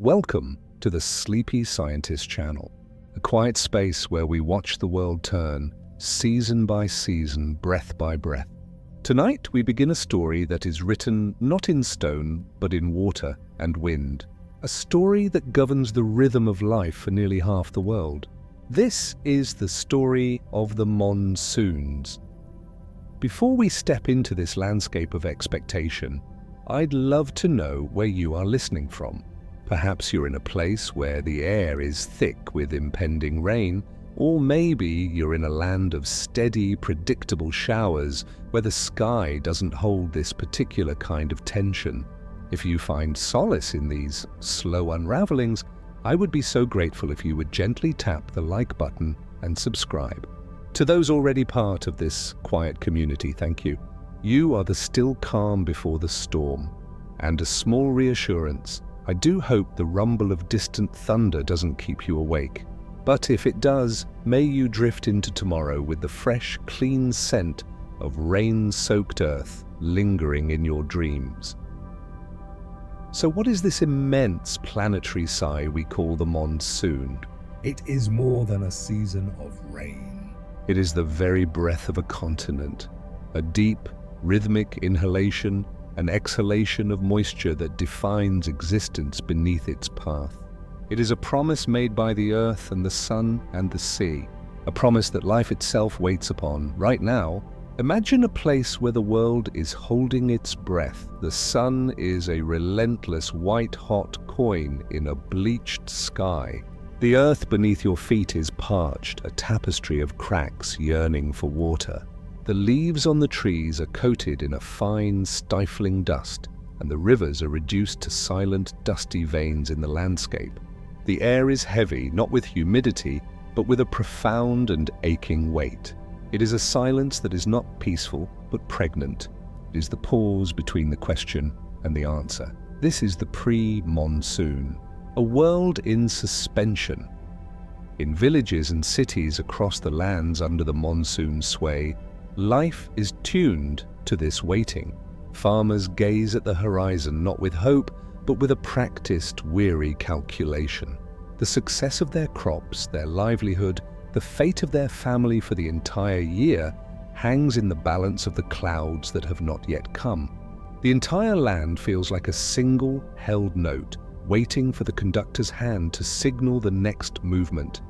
Welcome to the Sleepy Scientist channel, a quiet space where we watch the world turn, season by season, breath by breath. Tonight we begin a story that is written not in stone, but in water and wind. A story that governs the rhythm of life for nearly half the world. This is the story of the Monsoons. Before we step into this landscape of expectation, I'd love to know where you are listening from. Perhaps you're in a place where the air is thick with impending rain, or maybe you're in a land of steady, predictable showers where the sky doesn't hold this particular kind of tension. If you find solace in these slow unravelings, I would be so grateful if you would gently tap the like button and subscribe. To those already part of this quiet community, thank you. You are the still calm before the storm. And a small reassurance, I do hope the rumble of distant thunder doesn't keep you awake. But if it does, may you drift into tomorrow with the fresh, clean scent of rain-soaked earth lingering in your dreams. So what is this immense planetary sigh we call the monsoon? It is more than a season of rain. It is the very breath of a continent, a deep, rhythmic inhalation, an exhalation of moisture that defines existence beneath its path. It is a promise made by the earth and the sun and the sea, a promise that life itself waits upon. Right now, imagine a place where the world is holding its breath. The sun is a relentless white-hot coin in a bleached sky. The earth beneath your feet is parched, a tapestry of cracks yearning for water. The leaves on the trees are coated in a fine, stifling dust, and the rivers are reduced to silent, dusty veins in the landscape. The air is heavy, not with humidity, but with a profound and aching weight. It is a silence that is not peaceful, but pregnant. It is the pause between the question and the answer. This is the pre-monsoon, a world in suspension. In villages and cities across the lands under the monsoon's sway, life is tuned to this waiting. Farmers gaze at the horizon not with hope, but with a practiced, weary calculation. The success of their crops, their livelihood, the fate of their family for the entire year hangs in the balance of the clouds that have not yet come. The entire land feels like a single held note, waiting for the conductor's hand to signal the next movement.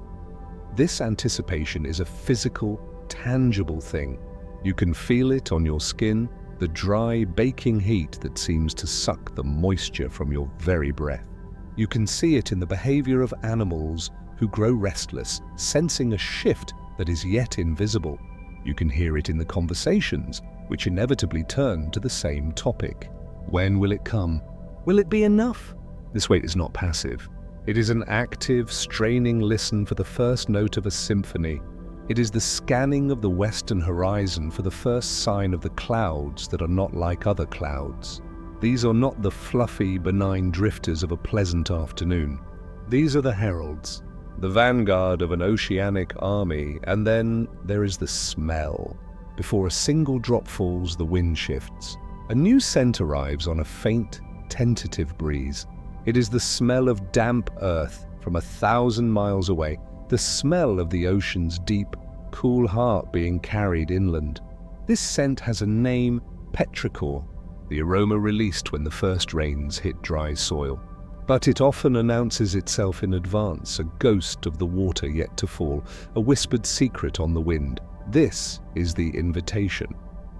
This anticipation is a physical, tangible thing. You can feel it on your skin, the dry, baking heat that seems to suck the moisture from your very breath. You can see it in the behavior of animals who grow restless, sensing a shift that is yet invisible. You can hear it in the conversations, which inevitably turn to the same topic. When will it come? Will it be enough? This wait is not passive. It is an active, straining listen for the first note of a symphony. It is the scanning of the western horizon for the first sign of the clouds that are not like other clouds. These are not the fluffy, benign drifters of a pleasant afternoon. These are the heralds, the vanguard of an oceanic army, and then there is the smell. Before a single drop falls, the wind shifts. A new scent arrives on a faint, tentative breeze. It is the smell of damp earth from 1,000 miles away, the smell of the ocean's deep, cool heart being carried inland. This scent has a name, petrichor, the aroma released when the first rains hit dry soil. But it often announces itself in advance, a ghost of the water yet to fall, a whispered secret on the wind. This is the invitation.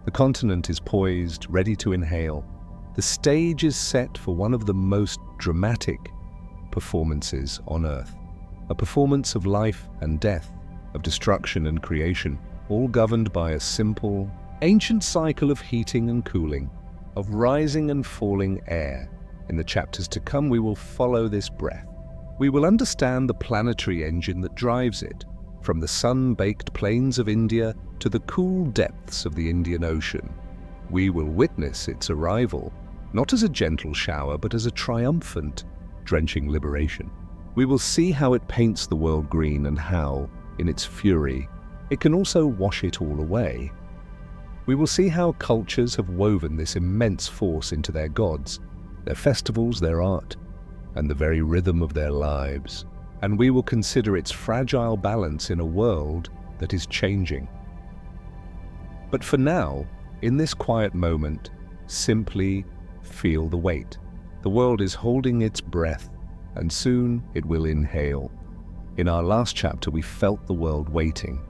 The continent is poised, ready to inhale. The stage is set for one of the most dramatic performances on Earth. A performance of life and death, of destruction and creation, all governed by a simple, ancient cycle of heating and cooling, of rising and falling air. In the chapters to come, we will follow this breath. We will understand the planetary engine that drives it, from the sun-baked plains of India to the cool depths of the Indian Ocean. We will witness its arrival, not as a gentle shower, but as a triumphant, drenching liberation. We will see how it paints the world green and how, in its fury, it can also wash it all away. We will see how cultures have woven this immense force into their gods, their festivals, their art, and the very rhythm of their lives, and we will consider its fragile balance in a world that is changing. But for now, in this quiet moment, simply feel the weight. The world is holding its breath, and soon it will inhale. In our last chapter, we felt the world waiting,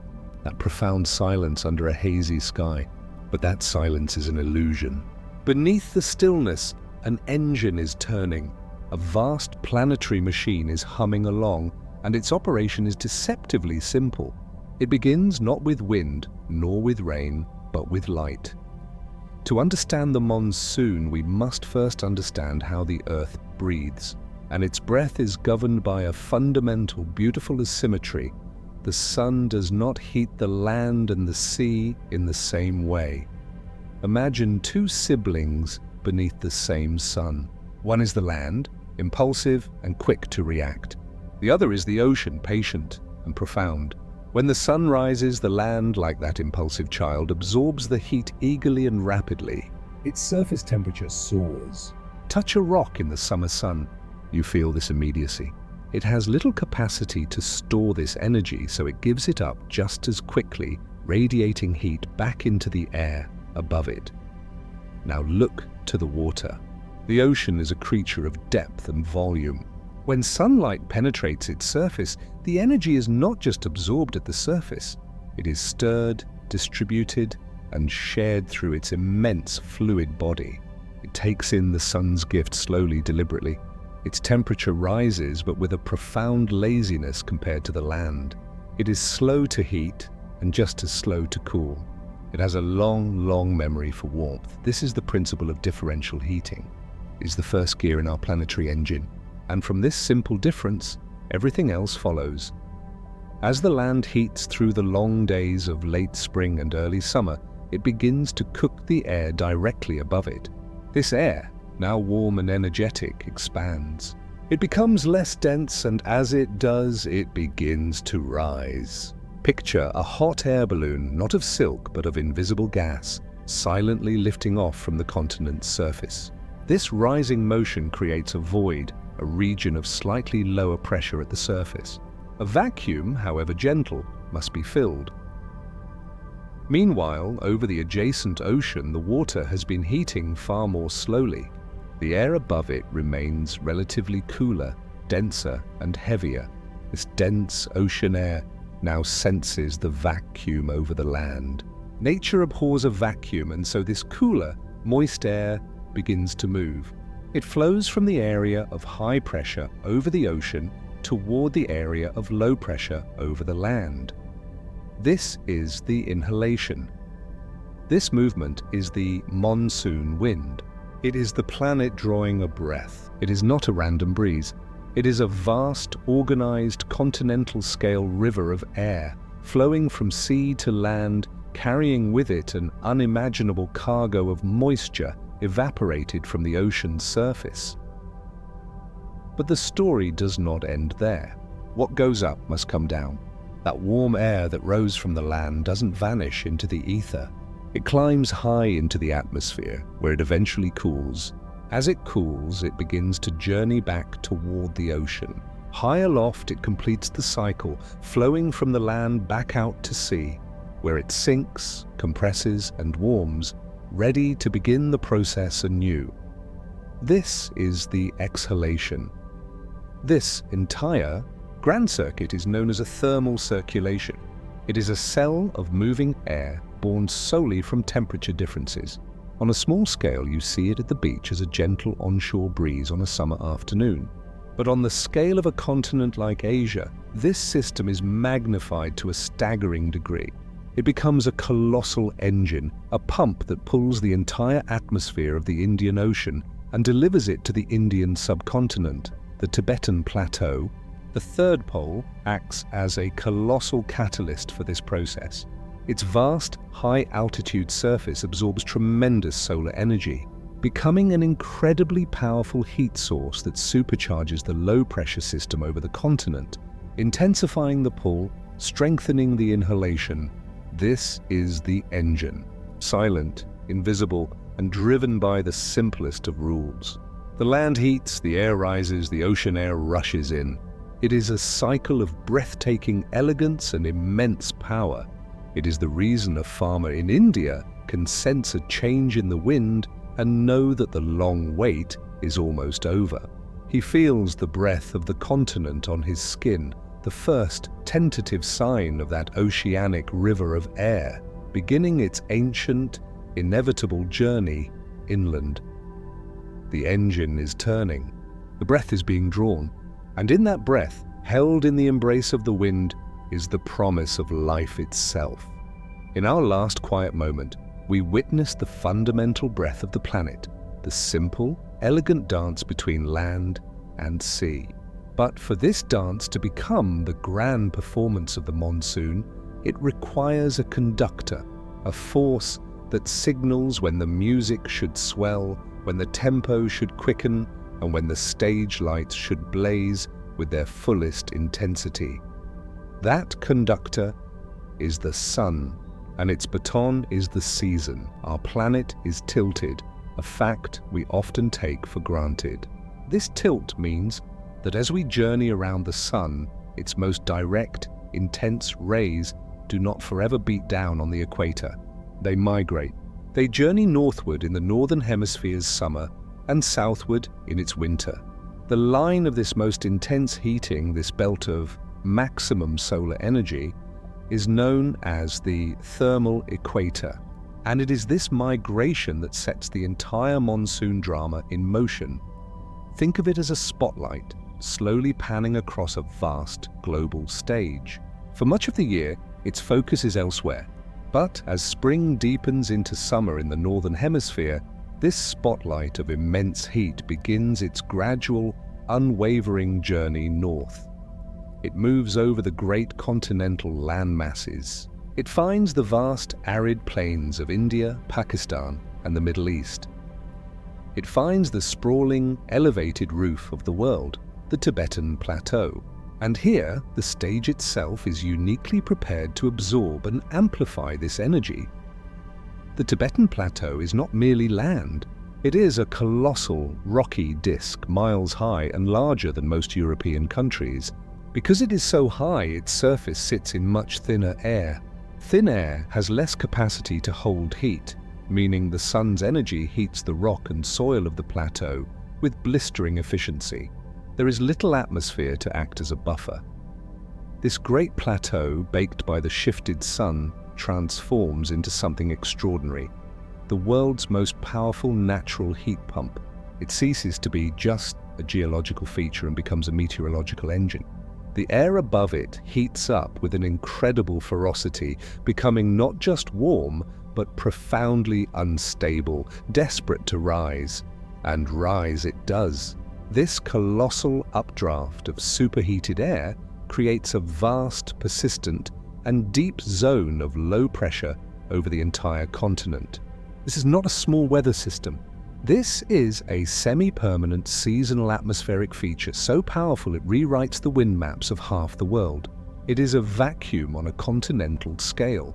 that profound silence under a hazy sky. But that silence is an illusion. Beneath the stillness, an engine is turning. A vast planetary machine is humming along, and its operation is deceptively simple. It begins not with wind, nor with rain, but with light. To understand the monsoon, we must first understand how the earth breathes, and its breath is governed by a fundamental, beautiful asymmetry. The sun does not heat the land and the sea in the same way. Imagine two siblings beneath the same sun. One is the land, impulsive and quick to react. The other is the ocean, patient and profound. When the sun rises, the land, like that impulsive child, absorbs the heat eagerly and rapidly. Its surface temperature soars. Touch a rock in the summer sun. You feel this immediacy. It has little capacity to store this energy, so it gives it up just as quickly, radiating heat back into the air above it. Now look to the water. The ocean is a creature of depth and volume. When sunlight penetrates its surface, the energy is not just absorbed at the surface. It is stirred, distributed, and shared through its immense fluid body. It takes in the sun's gift slowly, deliberately. Its temperature rises, but with a profound laziness compared to the land. It is slow to heat and just as slow to cool. It has a long memory for warmth. This is the principle of differential heating. It is the first gear in our planetary engine. And from this simple difference, everything else follows. As the land heats through the long days of late spring and early summer, it begins to cook the air directly above it. This air, now warm and energetic, expands. It becomes less dense, and as it does, it begins to rise. Picture a hot air balloon, not of silk but of invisible gas, silently lifting off from the continent's surface. This rising motion creates a void, a region of slightly lower pressure at the surface. A vacuum, however gentle, must be filled. Meanwhile, over the adjacent ocean, the water has been heating far more slowly. The air above it remains relatively cooler, denser, and heavier. This dense ocean air now senses the vacuum over the land. Nature abhors a vacuum, and so this cooler, moist air begins to move. It flows from the area of high pressure over the ocean toward the area of low pressure over the land. This is the inhalation. This movement is the monsoon wind. It is the planet drawing a breath. It is not a random breeze. It is a vast, organized, continental-scale river of air, flowing from sea to land, carrying with it an unimaginable cargo of moisture evaporated from the ocean's surface. But the story does not end there. What goes up must come down. That warm air that rose from the land doesn't vanish into the ether. It climbs high into the atmosphere, where it eventually cools. As it cools, it begins to journey back toward the ocean. High aloft, it completes the cycle, flowing from the land back out to sea, where it sinks, compresses, and warms, ready to begin the process anew. This is the exhalation. This entire grand circuit is known as a thermal circulation. It is a cell of moving air born solely from temperature differences. On a small scale, you see it at the beach as a gentle onshore breeze on a summer afternoon. But on the scale of a continent like Asia, this system is magnified to a staggering degree. It becomes a colossal engine, a pump that pulls the entire atmosphere of the Indian Ocean and delivers it to the Indian subcontinent, the Tibetan Plateau. The third pole acts as a colossal catalyst for this process. Its vast, high-altitude surface absorbs tremendous solar energy, becoming an incredibly powerful heat source that supercharges the low-pressure system over the continent, intensifying the pull, strengthening the inhalation. This is the engine, silent, invisible, and driven by the simplest of rules. The land heats, the air rises, the ocean air rushes in. It is a cycle of breathtaking elegance and immense power. It is the reason a farmer in India can sense a change in the wind and know that the long wait is almost over. He feels the breath of the continent on his skin, the first tentative sign of that oceanic river of air, beginning its ancient, inevitable journey inland. The engine is turning, the breath is being drawn, and in that breath, held in the embrace of the wind, is the promise of life itself. In our last quiet moment, we witness the fundamental breath of the planet, the simple, elegant dance between land and sea. But for this dance to become the grand performance of the monsoon, it requires a conductor, a force that signals when the music should swell, when the tempo should quicken, and when the stage lights should blaze with their fullest intensity. That conductor is the sun, and its baton is the season. Our planet is tilted, a fact we often take for granted. This tilt means that as we journey around the sun, its most direct, intense rays do not forever beat down on the equator. They migrate. They journey northward in the northern hemisphere's summer and southward in its winter. The line of this most intense heating, this belt of maximum solar energy, is known as the thermal equator. And it is this migration that sets the entire monsoon drama in motion. Think of it as a spotlight, slowly panning across a vast global stage. For much of the year, its focus is elsewhere. But as spring deepens into summer in the northern hemisphere, this spotlight of immense heat begins its gradual, unwavering journey north. It moves over the great continental land masses. It finds the vast arid plains of India, Pakistan, and the Middle East. It finds the sprawling, elevated roof of the world, the Tibetan Plateau. And here, the stage itself is uniquely prepared to absorb and amplify this energy. The Tibetan Plateau is not merely land. It is a colossal, rocky disk, miles high and larger than most European countries. Because it is so high, its surface sits in much thinner air. Thin air has less capacity to hold heat, meaning the sun's energy heats the rock and soil of the plateau with blistering efficiency. There is little atmosphere to act as a buffer. This great plateau, baked by the shifted sun, transforms into something extraordinary. The world's most powerful natural heat pump. It ceases to be just a geological feature and becomes a meteorological engine. The air above it heats up with an incredible ferocity, becoming not just warm, but profoundly unstable, desperate to rise. And rise it does. This colossal updraft of superheated air creates a vast, persistent, and deep zone of low pressure over the entire continent. This is not a small weather system. This is a semi-permanent seasonal atmospheric feature so powerful it rewrites the wind maps of half the world. It is a vacuum on a continental scale.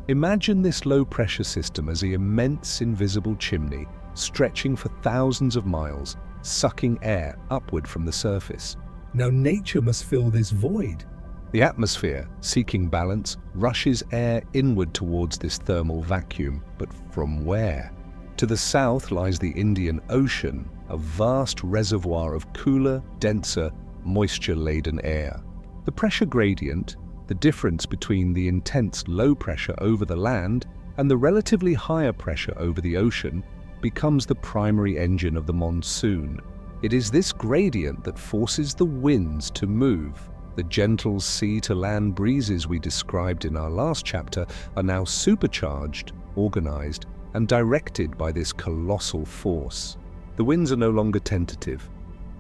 Imagine this low-pressure system as an immense invisible chimney stretching for thousands of miles, sucking air upward from the surface. Now nature must fill this void. The atmosphere, seeking balance, rushes air inward towards this thermal vacuum. But from where? To the south lies the Indian Ocean, a vast reservoir of cooler, denser, moisture-laden air. The pressure gradient, the difference between the intense low pressure over the land and the relatively higher pressure over the ocean, becomes the primary engine of the monsoon. It is this gradient that forces the winds to move. The gentle sea-to-land breezes we described in our last chapter are now supercharged, organized, and directed by this colossal force. The winds are no longer tentative.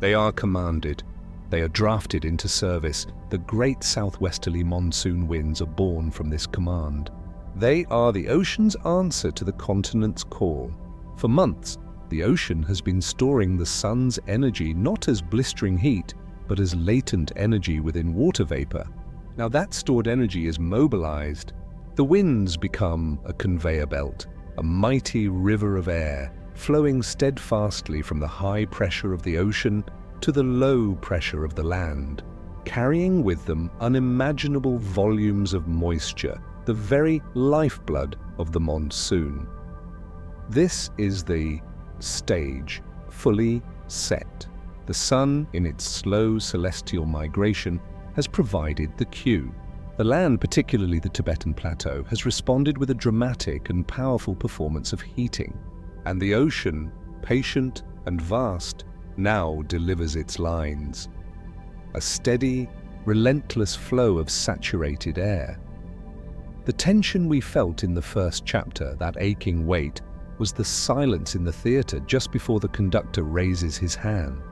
They are commanded. They are drafted into service. The great southwesterly monsoon winds are born from this command. They are the ocean's answer to the continent's call. For months, the ocean has been storing the sun's energy not as blistering heat, but as latent energy within water vapor. Now that stored energy is mobilized. The winds become a conveyor belt, a mighty river of air, flowing steadfastly from the high pressure of the ocean to the low pressure of the land, carrying with them unimaginable volumes of moisture, the very lifeblood of the monsoon. This is the stage, fully set. The sun, in its slow celestial migration, has provided the cue. The land, particularly the Tibetan Plateau, has responded with a dramatic and powerful performance of heating, and the ocean, patient and vast, now delivers its lines. A steady, relentless flow of saturated air. The tension we felt in the first chapter, that aching wait, was the silence in the theatre just before the conductor raises his hands.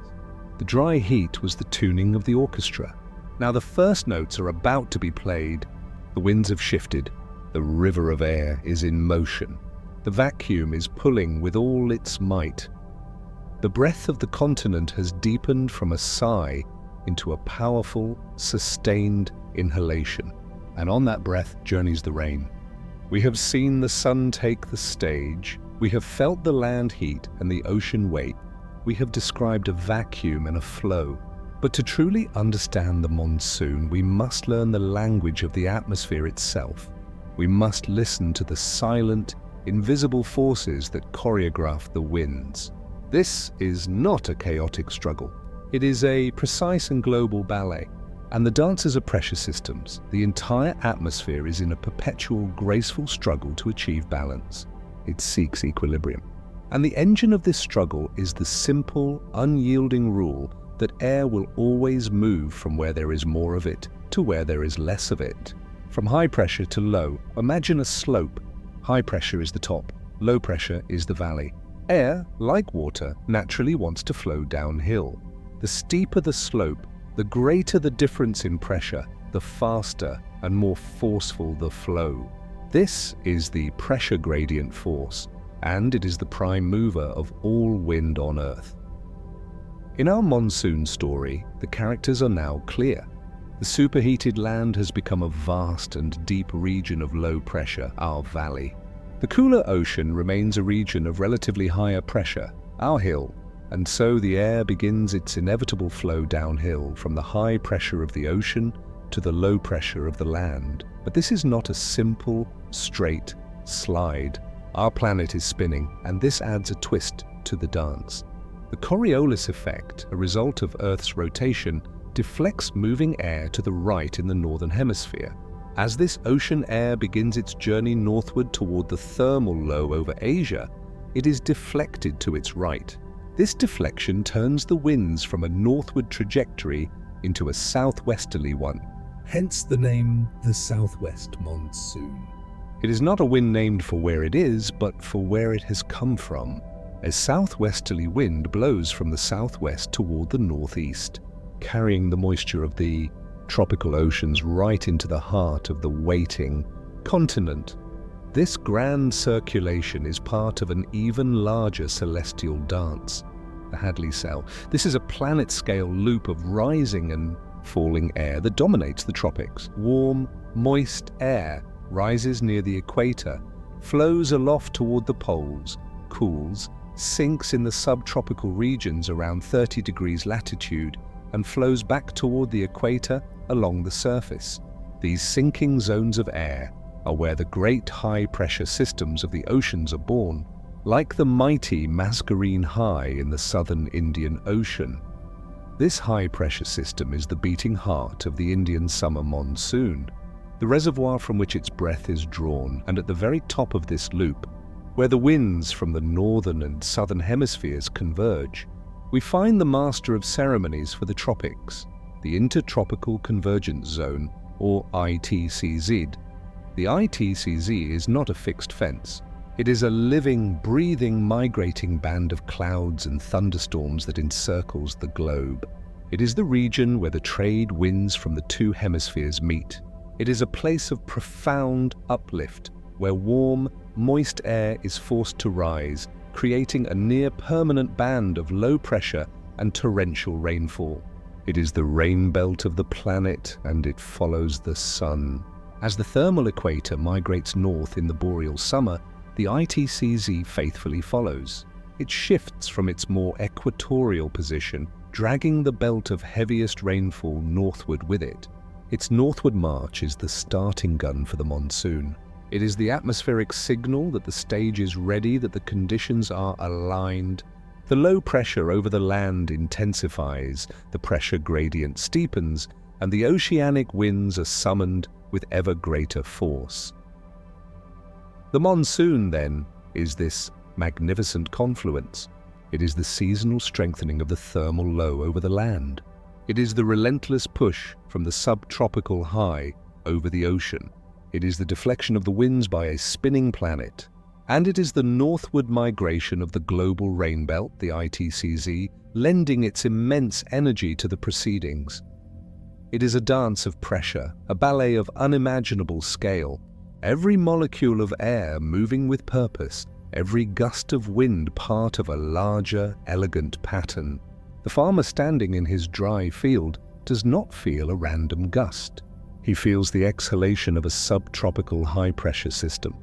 The dry heat was the tuning of the orchestra. Now the first notes are about to be played. The winds have shifted. The river of air is in motion. The vacuum is pulling with all its might. The breath of the continent has deepened from a sigh into a powerful, sustained inhalation. And on that breath journeys the rain. We have seen the sun take the stage. We have felt the land heat and the ocean wait. We have described a vacuum and a flow. But to truly understand the monsoon, we must learn the language of the atmosphere itself. We must listen to the silent, invisible forces that choreograph the winds. This is not a chaotic struggle. It is a precise and global ballet. And the dancers are pressure systems. The entire atmosphere is in a perpetual, graceful struggle to achieve balance. It seeks equilibrium. And the engine of this struggle is the simple, unyielding rule that air will always move from where there is more of it to where there is less of it. From high pressure to low, imagine a slope. High pressure is the top, low pressure is the valley. Air, like water, naturally wants to flow downhill. The steeper the slope, the greater the difference in pressure, the faster and more forceful the flow. This is the pressure gradient force, and it is the prime mover of all wind on Earth. In our monsoon story, the characters are now clear. The superheated land has become a vast and deep region of low pressure, our valley. The cooler ocean remains a region of relatively higher pressure, our hill, and so the air begins its inevitable flow downhill from the high pressure of the ocean to the low pressure of the land. But this is not a simple, straight slide. Our planet is spinning, and this adds a twist to the dance. The Coriolis effect, a result of Earth's rotation, deflects moving air to the right in the northern hemisphere. As this ocean air begins its journey northward toward the thermal low over Asia, it is deflected to its right. This deflection turns the winds from a northward trajectory into a southwesterly one. Hence the name the Southwest Monsoon. It is not a wind named for where it is, but for where it has come from. A southwesterly wind blows from the southwest toward the northeast, carrying the moisture of the tropical oceans right into the heart of the waiting continent. This grand circulation is part of an even larger celestial dance, the Hadley Cell. This is a planet-scale loop of rising and falling air that dominates the tropics. Warm, moist air rises near the equator, flows aloft toward the poles, cools, sinks in the subtropical regions around 30 degrees latitude, and flows back toward the equator along the surface. These sinking zones of air are where the great high-pressure systems of the oceans are born, like the mighty Mascarene High in the southern Indian Ocean. This high-pressure system is the beating heart of the Indian summer monsoon, the reservoir from which its breath is drawn, and at the very top of this loop, where the winds from the northern and southern hemispheres converge, we find the master of ceremonies for the tropics, the Intertropical Convergence Zone, or ITCZ. The ITCZ is not a fixed fence. It is a living, breathing, migrating band of clouds and thunderstorms that encircles the globe. It is the region where the trade winds from the two hemispheres meet. It is a place of profound uplift, where warm, moist air is forced to rise, creating a near-permanent band of low pressure and torrential rainfall. It is the rain belt of the planet, and it follows the sun. As the thermal equator migrates north in the boreal summer, the ITCZ faithfully follows. it shifts from its more equatorial position, dragging the belt of heaviest rainfall northward with it. Its northward march is the starting gun for the monsoon. It is the atmospheric signal that the stage is ready, that the conditions are aligned. The low pressure over the land intensifies, the pressure gradient steepens, and the oceanic winds are summoned with ever greater force. The monsoon, then, is this magnificent confluence. It is the seasonal strengthening of the thermal low over the land. It is the relentless push from the subtropical high over the ocean. It is the deflection of the winds by a spinning planet. And it is the northward migration of the global rain belt, the ITCZ, lending its immense energy to the proceedings. It is a dance of pressure, a ballet of unimaginable scale. Every molecule of air moving with purpose, every gust of wind part of a larger, elegant pattern. The farmer standing in his dry field does not feel a random gust. He feels the exhalation of a subtropical high-pressure system.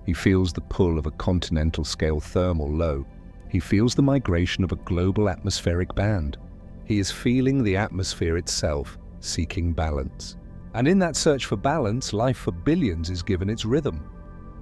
He feels the pull of a continental-scale thermal low. He feels the migration of a global atmospheric band. He is feeling the atmosphere itself, seeking balance. And in that search for balance, life for billions is given its rhythm.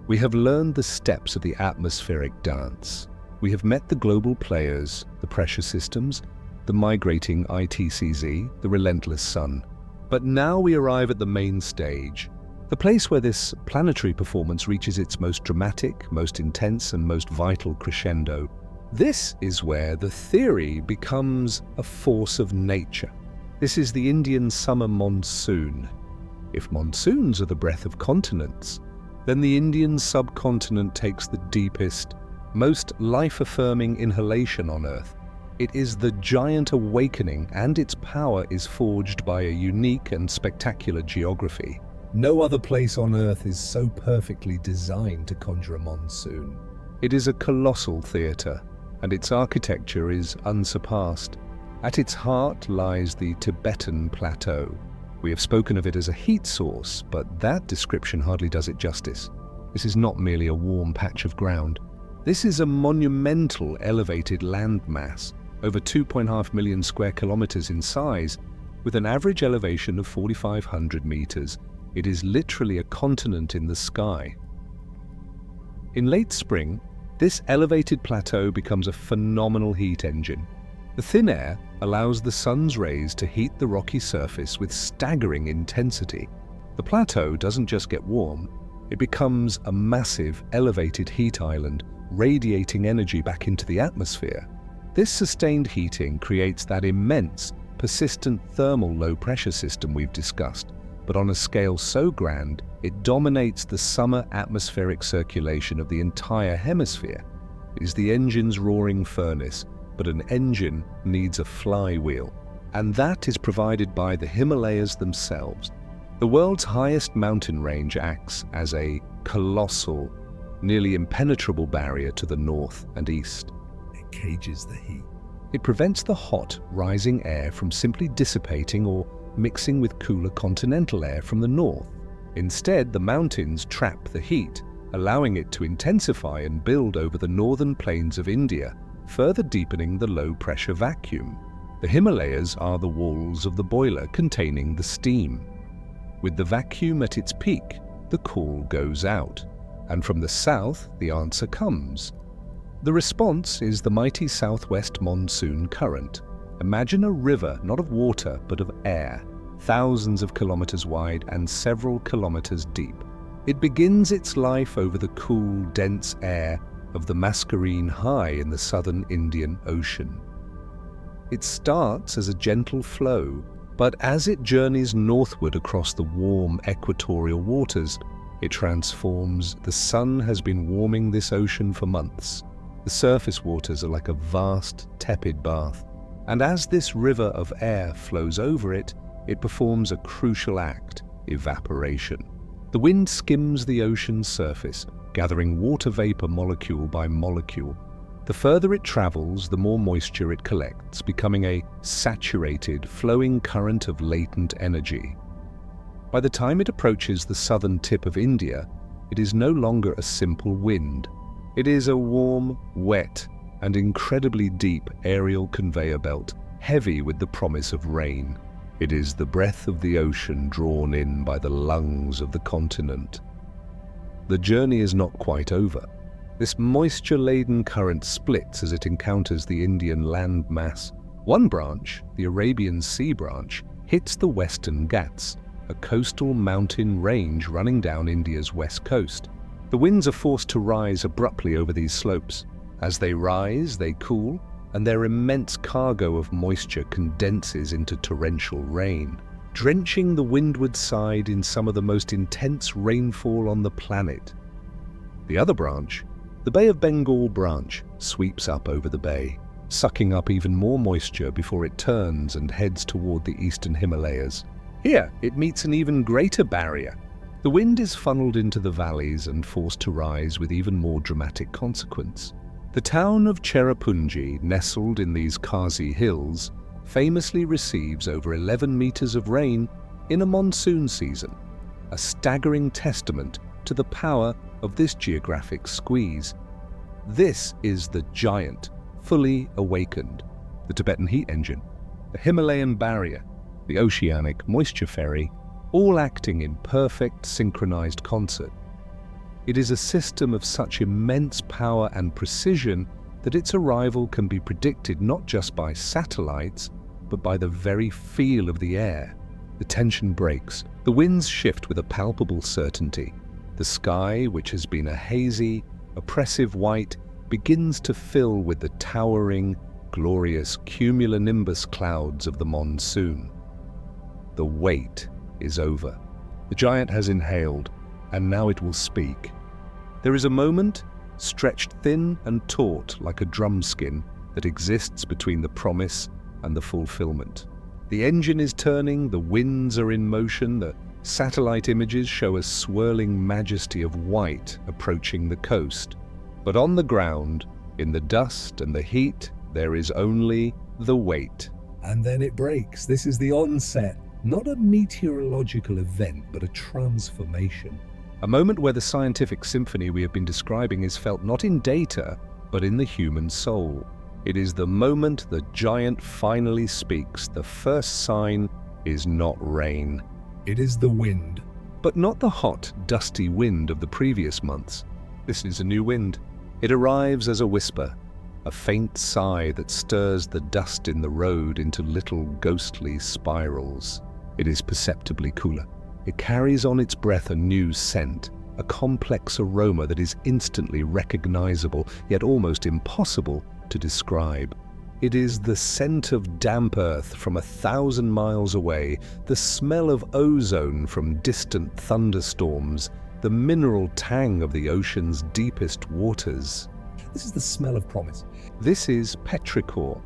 We have learned the steps of the atmospheric dance. We have met the global players, the pressure systems, the migrating ITCZ, the relentless sun. But now we arrive at the main stage, the place where this planetary performance reaches its most dramatic, most intense, and most vital crescendo. This is where the theory becomes a force of nature. This is the Indian summer monsoon. If monsoons are the breath of continents, then the Indian subcontinent takes the deepest, most life-affirming inhalation on Earth. It is the giant awakening, and its power is forged by a unique and spectacular geography. No other place on Earth is so perfectly designed to conjure a monsoon. It is a colossal theatre, and its architecture is unsurpassed. At its heart lies the Tibetan Plateau. We have spoken of it as a heat source, but that description hardly does it justice. This is not merely a warm patch of ground. This is a monumental elevated landmass, over 2.5 million square kilometers in size, with an average elevation of 4,500 meters. It is literally a continent in the sky. In late spring, this elevated plateau becomes a phenomenal heat engine. The thin air allows the sun's rays to heat the rocky surface with staggering intensity. The plateau doesn't just get warm, it becomes a massive, elevated heat island, radiating energy back into the atmosphere. This sustained heating creates that immense, persistent thermal low-pressure system we've discussed, but on a scale so grand, it dominates the summer atmospheric circulation of the entire hemisphere. It is the engine's roaring furnace, but an engine needs a flywheel, and that is provided by the Himalayas themselves. The world's highest mountain range acts as a colossal, nearly impenetrable barrier to the north and east. It cages the heat. It prevents the hot, rising air from simply dissipating or mixing with cooler continental air from the north. Instead, the mountains trap the heat, allowing it to intensify and build over the northern plains of India, further deepening the low-pressure vacuum. The Himalayas are the walls of the boiler containing the steam. With the vacuum at its peak, the call goes out, and from the south, the answer comes. The response is the mighty southwest monsoon current. Imagine a river, not of water, but of air, thousands of kilometers wide and several kilometers deep. It begins its life over the cool, dense air of the Mascarene High in the southern Indian Ocean. It starts as a gentle flow, but as it journeys northward across the warm equatorial waters, it transforms. The sun has been warming this ocean for months. The surface waters are like a vast, tepid bath, and as this river of air flows over it, it performs a crucial act: evaporation. The wind skims the ocean's surface, gathering water vapor molecule by molecule. The further it travels, the more moisture it collects, becoming a saturated, flowing current of latent energy. By the time it approaches the southern tip of India, it is no longer a simple wind. It is a warm, wet, and incredibly deep aerial conveyor belt, heavy with the promise of rain. It is the breath of the ocean drawn in by the lungs of the continent. The journey is not quite over. This moisture-laden current splits as it encounters the Indian land mass. One branch, the Arabian Sea branch, hits the Western Ghats, a coastal mountain range running down India's west coast. The winds are forced to rise abruptly over these slopes. As they rise, they cool, and their immense cargo of moisture condenses into torrential rain, drenching the windward side in some of the most intense rainfall on the planet. The other branch, the Bay of Bengal branch, sweeps up over the bay, sucking up even more moisture before it turns and heads toward the eastern Himalayas. Here, it meets an even greater barrier. The wind is funneled into the valleys and forced to rise with even more dramatic consequence. The town of Cherrapunji, nestled in these Khasi hills, famously receives over 11 meters of rain in a monsoon season, a staggering testament to the power of this geographic squeeze. This is the giant, fully awakened, the Tibetan heat engine, the Himalayan barrier, the oceanic moisture ferry, all acting in perfect synchronized concert. It is a system of such immense power and precision that its arrival can be predicted not just by satellites, but by the very feel of the air. The tension breaks, the winds shift with a palpable certainty. The sky, which has been a hazy, oppressive white, begins to fill with the towering, glorious cumulonimbus clouds of the monsoon. The wait is over. The giant has inhaled, and now it will speak. There is a moment, stretched thin and taut like a drumskin, that exists between the promise and the fulfillment. The engine is turning, the winds are in motion, the satellite images show a swirling majesty of white approaching the coast. But on the ground, in the dust and the heat, there is only the wait. And then it breaks. This is the onset. Not a meteorological event, but a transformation. A moment where the scientific symphony we have been describing is felt not in data, but in the human soul. It is the moment the giant finally speaks. The first sign is not rain. It is the wind. But not the hot, dusty wind of the previous months. This is a new wind. It arrives as a whisper, a faint sigh that stirs the dust in the road into little ghostly spirals. It is perceptibly cooler. It carries on its breath a new scent, a complex aroma that is instantly recognizable, yet almost impossible to describe. It is the scent of damp earth from 1,000 miles away, the smell of ozone from distant thunderstorms, the mineral tang of the ocean's deepest waters. This is the smell of promise. This is petrichor.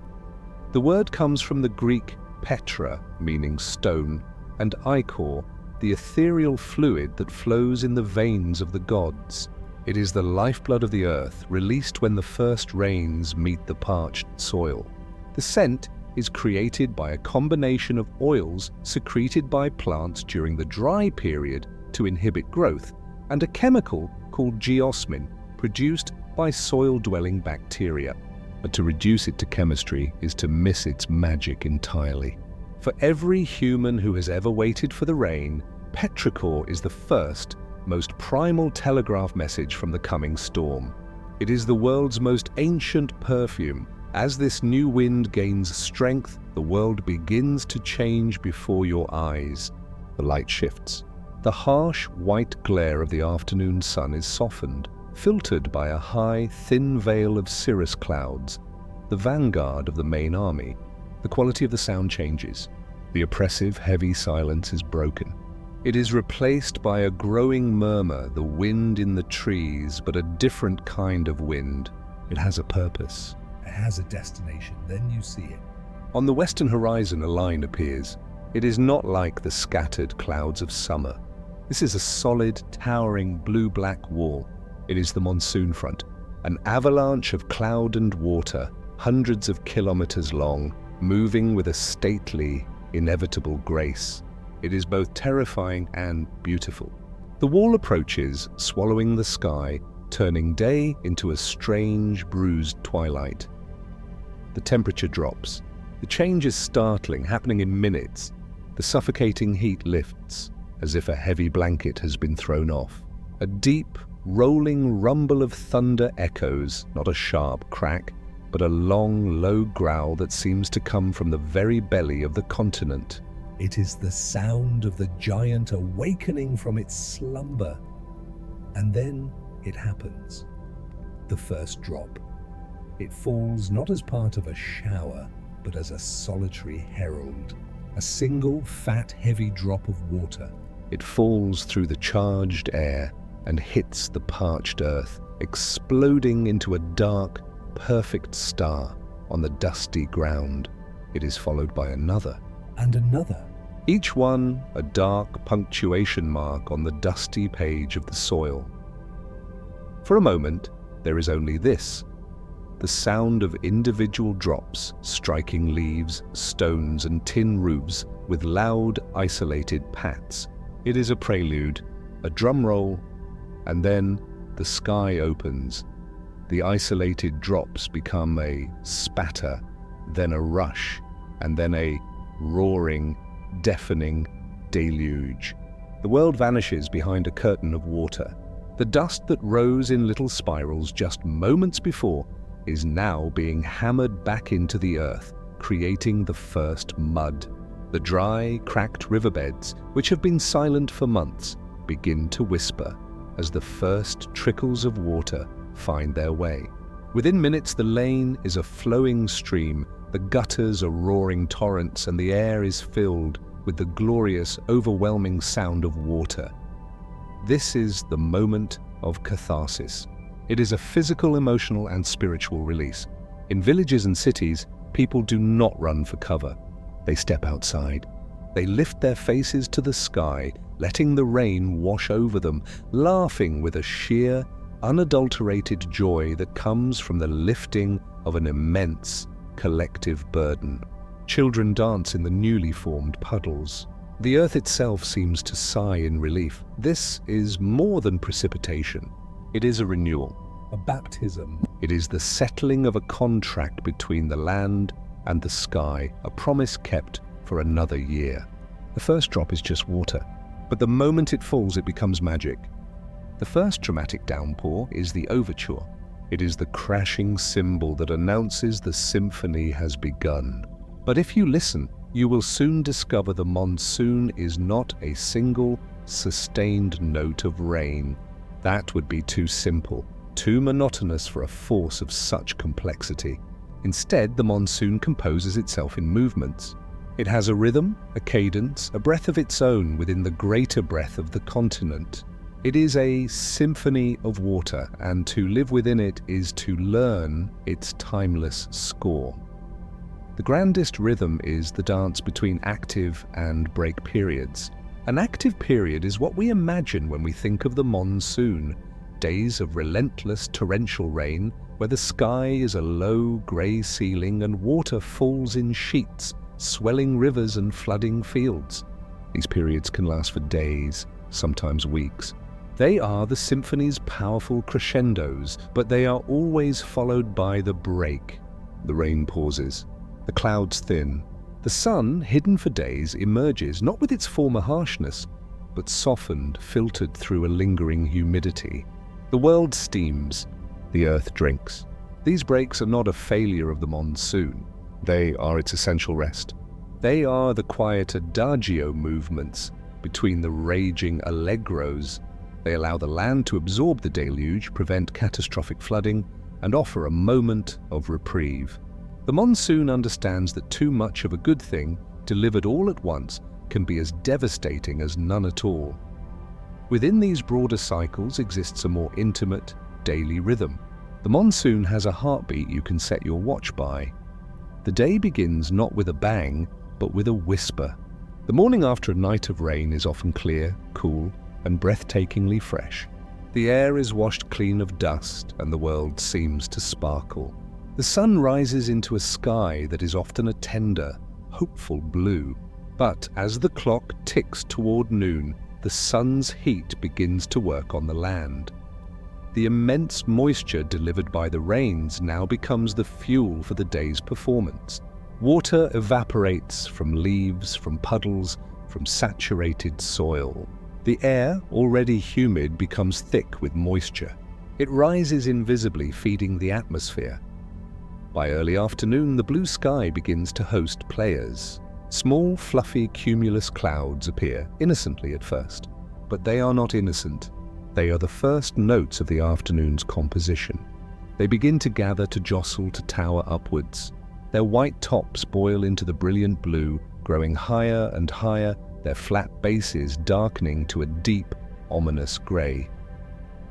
The word comes from the Greek petra, meaning stone, and ichor, the ethereal fluid that flows in the veins of the gods. It is the lifeblood of the earth, released when the first rains meet the parched soil. The scent is created by a combination of oils secreted by plants during the dry period to inhibit growth, and a chemical called geosmin, produced by soil-dwelling bacteria. But to reduce it to chemistry is to miss its magic entirely. For every human who has ever waited for the rain, petrichor is the first, most primal telegraph message from the coming storm. It is the world's most ancient perfume. As this new wind gains strength, the world begins to change before your eyes. The light shifts. The harsh, white glare of the afternoon sun is softened, filtered by a high, thin veil of cirrus clouds, the vanguard of the main army. The quality of the sound changes. The oppressive, heavy silence is broken. It is replaced by a growing murmur, the wind in the trees, but a different kind of wind. It has a purpose. It has a destination, then you see it. On the western horizon, a line appears. It is not like the scattered clouds of summer. This is a solid, towering blue-black wall. It is the monsoon front, an avalanche of cloud and water, hundreds of kilometers long, moving with a stately, inevitable grace. It is both terrifying and beautiful. The wall approaches, swallowing the sky, turning day into a strange, bruised twilight. The temperature drops. The change is startling, happening in minutes. The suffocating heat lifts, as if a heavy blanket has been thrown off. A deep, rolling rumble of thunder echoes, not a sharp crack, but a long, low growl that seems to come from the very belly of the continent. It is the sound of the giant awakening from its slumber. And then it happens. The first drop. It falls not as part of a shower, but as a solitary herald. A single, fat, heavy drop of water. It falls through the charged air and hits the parched earth, exploding into a dark, perfect star on the dusty ground. It is followed by another. And another. Each one a dark punctuation mark on the dusty page of the soil. For a moment, there is only this: the sound of individual drops striking leaves, stones, and tin roofs with loud, isolated pats. It is a prelude, a drum roll, and then the sky opens. The isolated drops become a spatter, then a rush, and then a roaring, deafening deluge. The world vanishes behind a curtain of water. The dust that rose in little spirals just moments before is now being hammered back into the earth, creating the first mud. The dry, cracked riverbeds, which have been silent for months, begin to whisper as the first trickles of water find their way. Within minutes, the lane is a flowing stream, the gutters are roaring torrents, and the air is filled with the glorious, overwhelming sound of water. This is the moment of catharsis. It is a physical, emotional, and spiritual release. In villages and cities, people do not run for cover. They step outside. They lift their faces to the sky, letting the rain wash over them, laughing with a sheer, unadulterated joy that comes from the lifting of an immense, collective burden. Children dance in the newly formed puddles. The earth itself seems to sigh in relief. This is more than precipitation. It is a renewal. A baptism. It is the settling of a contract between the land and the sky, a promise kept for another year. The first drop is just water, but the moment it falls, it becomes magic. The first dramatic downpour is the overture. It is the crashing cymbal that announces the symphony has begun. But if you listen, you will soon discover the monsoon is not a single, sustained note of rain. That would be too simple, too monotonous for a force of such complexity. Instead, the monsoon composes itself in movements. It has a rhythm, a cadence, a breath of its own within the greater breath of the continent. It is a symphony of water, and to live within it is to learn its timeless score. The grandest rhythm is the dance between active and break periods. An active period is what we imagine when we think of the monsoon, days of relentless torrential rain where the sky is a low grey ceiling and water falls in sheets, swelling rivers and flooding fields. These periods can last for days, sometimes weeks. They are the symphony's powerful crescendos, but they are always followed by the break. The rain pauses. The clouds thin. The sun, hidden for days, emerges not with its former harshness, but softened, filtered through a lingering humidity. The world steams. The earth drinks. These breaks are not a failure of the monsoon. They are its essential rest. They are the quiet adagio movements between the raging allegros. They allow the land to absorb the deluge, prevent catastrophic flooding, and offer a moment of reprieve. The monsoon understands that too much of a good thing, delivered all at once, can be as devastating as none at all. Within these broader cycles exists a more intimate, daily rhythm. The monsoon has a heartbeat you can set your watch by. The day begins not with a bang, but with a whisper. The morning after a night of rain is often clear, cool, and breathtakingly fresh. The air is washed clean of dust, and the world seems to sparkle. The sun rises into a sky that is often a tender, hopeful blue. But as the clock ticks toward noon, the sun's heat begins to work on the land. The immense moisture delivered by the rains now becomes the fuel for the day's performance. Water evaporates from leaves, from puddles, from saturated soil. The air, already humid, becomes thick with moisture. It rises invisibly, feeding the atmosphere. By early afternoon, the blue sky begins to host players. Small, fluffy cumulus clouds appear, innocently at first. But they are not innocent. They are the first notes of the afternoon's composition. They begin to gather, to jostle, to tower upwards. Their white tops boil into the brilliant blue, growing higher and higher, their flat bases darkening to a deep, ominous grey.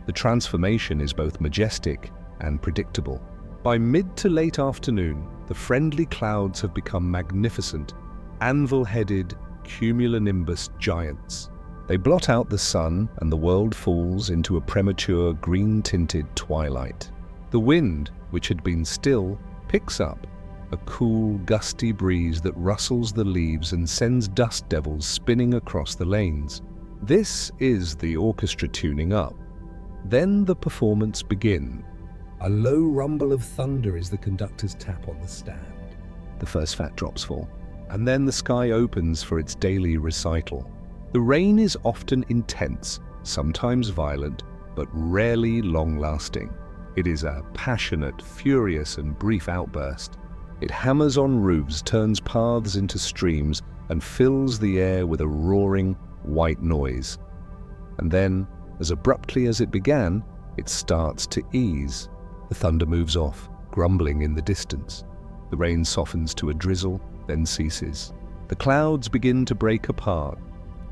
The transformation is both majestic and predictable. By mid to late afternoon, the friendly clouds have become magnificent, anvil-headed cumulonimbus giants. They blot out the sun, and the world falls into a premature green-tinted twilight. The wind, which had been still, picks up, a cool, gusty breeze that rustles the leaves and sends dust devils spinning across the lanes. This is the orchestra tuning up. Then the performance begins. A low rumble of thunder is the conductor's tap on the stand. The first fat drops fall, and then the sky opens for its daily recital. The rain is often intense, sometimes violent, but rarely long-lasting. It is a passionate, furious, and brief outburst. It hammers on roofs, turns paths into streams, and fills the air with a roaring, white noise. And then, as abruptly as it began, it starts to ease. The thunder moves off, grumbling in the distance. The rain softens to a drizzle, then ceases. The clouds begin to break apart,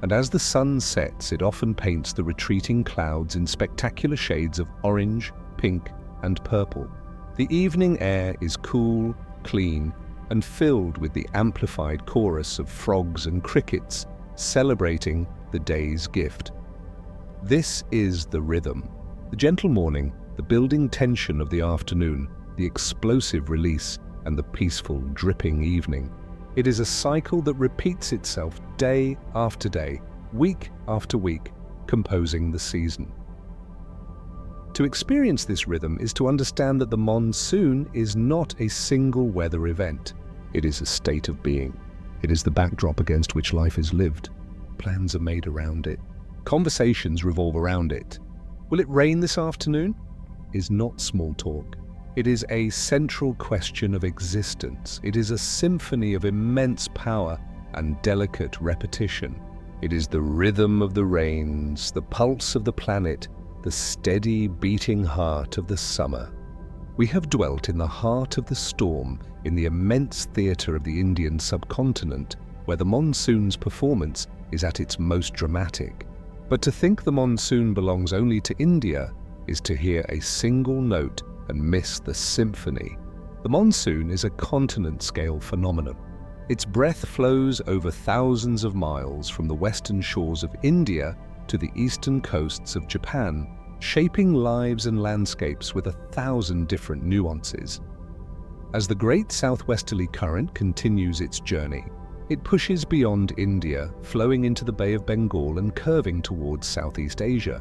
and as the sun sets, it often paints the retreating clouds in spectacular shades of orange, pink, and purple. The evening air is cool, clean, and filled with the amplified chorus of frogs and crickets celebrating the day's gift. This is the rhythm. The gentle morning, the building tension of the afternoon, the explosive release, and the peaceful, dripping evening. It is a cycle that repeats itself day after day, week after week, composing the season. To experience this rhythm is to understand that the monsoon is not a single weather event. It is a state of being. It is the backdrop against which life is lived. Plans are made around it. Conversations revolve around it. Will it rain this afternoon? Is not small talk. It is a central question of existence. It is a symphony of immense power and delicate repetition. It is the rhythm of the rains, the pulse of the planet, the steady beating heart of the summer. We have dwelt in the heart of the storm, in the immense theatre of the Indian subcontinent, where the monsoon's performance is at its most dramatic. But to think the monsoon belongs only to India is to hear a single note and miss the symphony. The monsoon is a continent-scale phenomenon. Its breath flows over thousands of miles from the western shores of India to the eastern coasts of Japan, shaping lives and landscapes with 1,000 different nuances. As the great southwesterly current continues its journey, it pushes beyond India, flowing into the Bay of Bengal and curving towards Southeast Asia.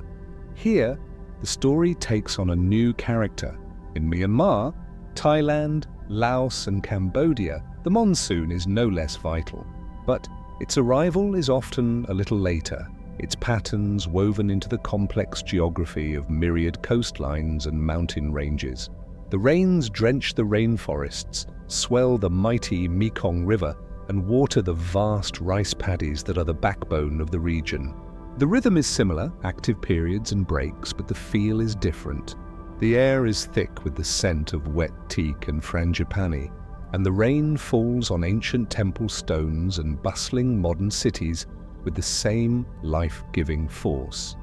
Here, the story takes on a new character. In Myanmar, Thailand, Laos, and Cambodia, the monsoon is no less vital. But its arrival is often a little later, its patterns woven into the complex geography of myriad coastlines and mountain ranges. The rains drench the rainforests, swell the mighty Mekong River, and water the vast rice paddies that are the backbone of the region. The rhythm is similar, active periods and breaks, but the feel is different. The air is thick with the scent of wet teak and frangipani, and the rain falls on ancient temple stones and bustling modern cities with the same life-giving force.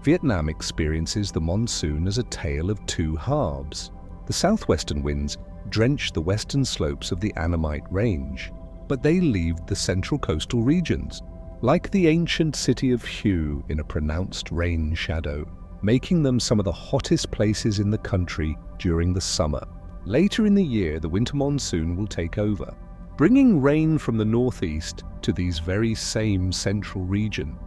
Vietnam experiences the monsoon as a tale of two halves. The southwestern winds drench the western slopes of the Annamite Range, but they leave the central coastal regions, like the ancient city of Hue in a pronounced rain shadow, making them some of the hottest places in the country during the summer. Later in the year, the winter monsoon will take over, bringing rain from the northeast to these very same central region.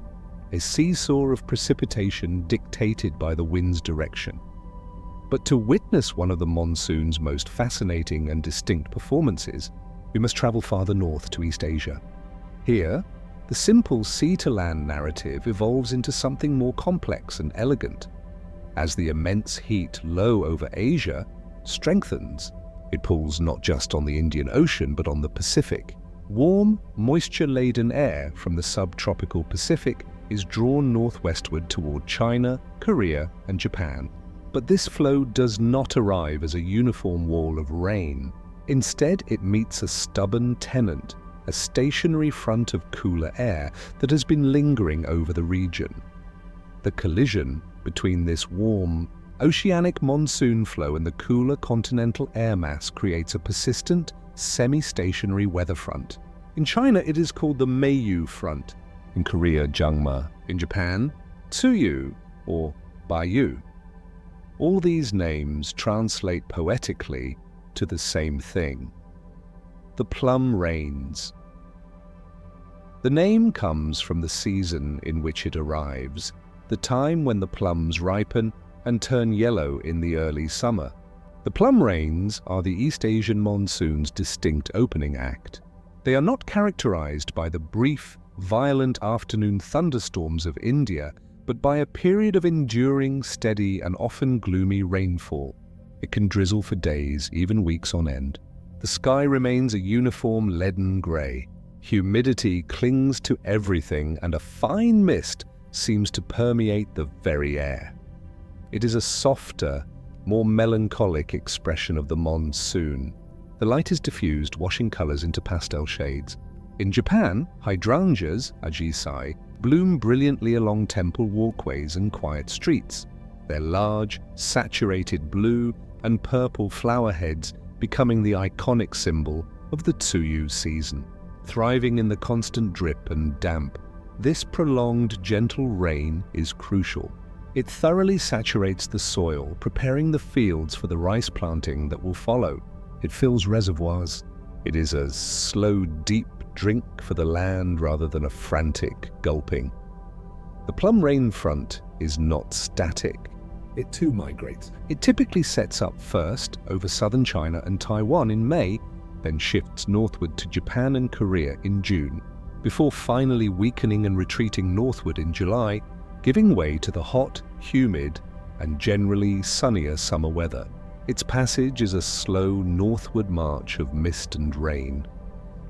a seesaw of precipitation dictated by the wind's direction. But to witness one of the monsoon's most fascinating and distinct performances, we must travel farther north to East Asia. Here, the simple sea-to-land narrative evolves into something more complex and elegant. As the immense heat low over Asia strengthens, it pulls not just on the Indian Ocean but on the Pacific. Warm, moisture-laden air from the subtropical Pacific is drawn northwestward toward China, Korea, and Japan. But this flow does not arrive as a uniform wall of rain. Instead, it meets a stubborn tenant, a stationary front of cooler air that has been lingering over the region. The collision between this warm, oceanic monsoon flow and the cooler continental air mass creates a persistent, semi-stationary weather front. In China, it is called the Meiyu Front. In Korea, Jangma. In Japan, Tsuyu or Baiyu. All these names translate poetically to the same thing: the plum rains. The name comes from the season in which it arrives, the time when the plums ripen and turn yellow in the early summer. The plum rains are the East Asian monsoon's distinct opening act. They are not characterized by the brief, violent afternoon thunderstorms of India, but by a period of enduring, steady, and often gloomy rainfall. It can drizzle for days, even weeks on end. The sky remains a uniform leaden grey. Humidity clings to everything, and a fine mist seems to permeate the very air. It is a softer, more melancholic expression of the monsoon. The light is diffused, washing colors into pastel shades. In Japan, hydrangeas, ajisai, bloom brilliantly along temple walkways and quiet streets. Their large, saturated blue and purple flower heads becoming the iconic symbol of the Tsuyu season. Thriving in the constant drip and damp, this prolonged, gentle rain is crucial. It thoroughly saturates the soil, preparing the fields for the rice planting that will follow. It fills reservoirs. It is a slow, deep drink for the land rather than a frantic gulping. The plum rain front is not static. It too migrates. It typically sets up first over southern China and Taiwan in May, then shifts northward to Japan and Korea in June, before finally weakening and retreating northward in July, giving way to the hot, humid, and generally sunnier summer weather. Its passage is a slow northward march of mist and rain.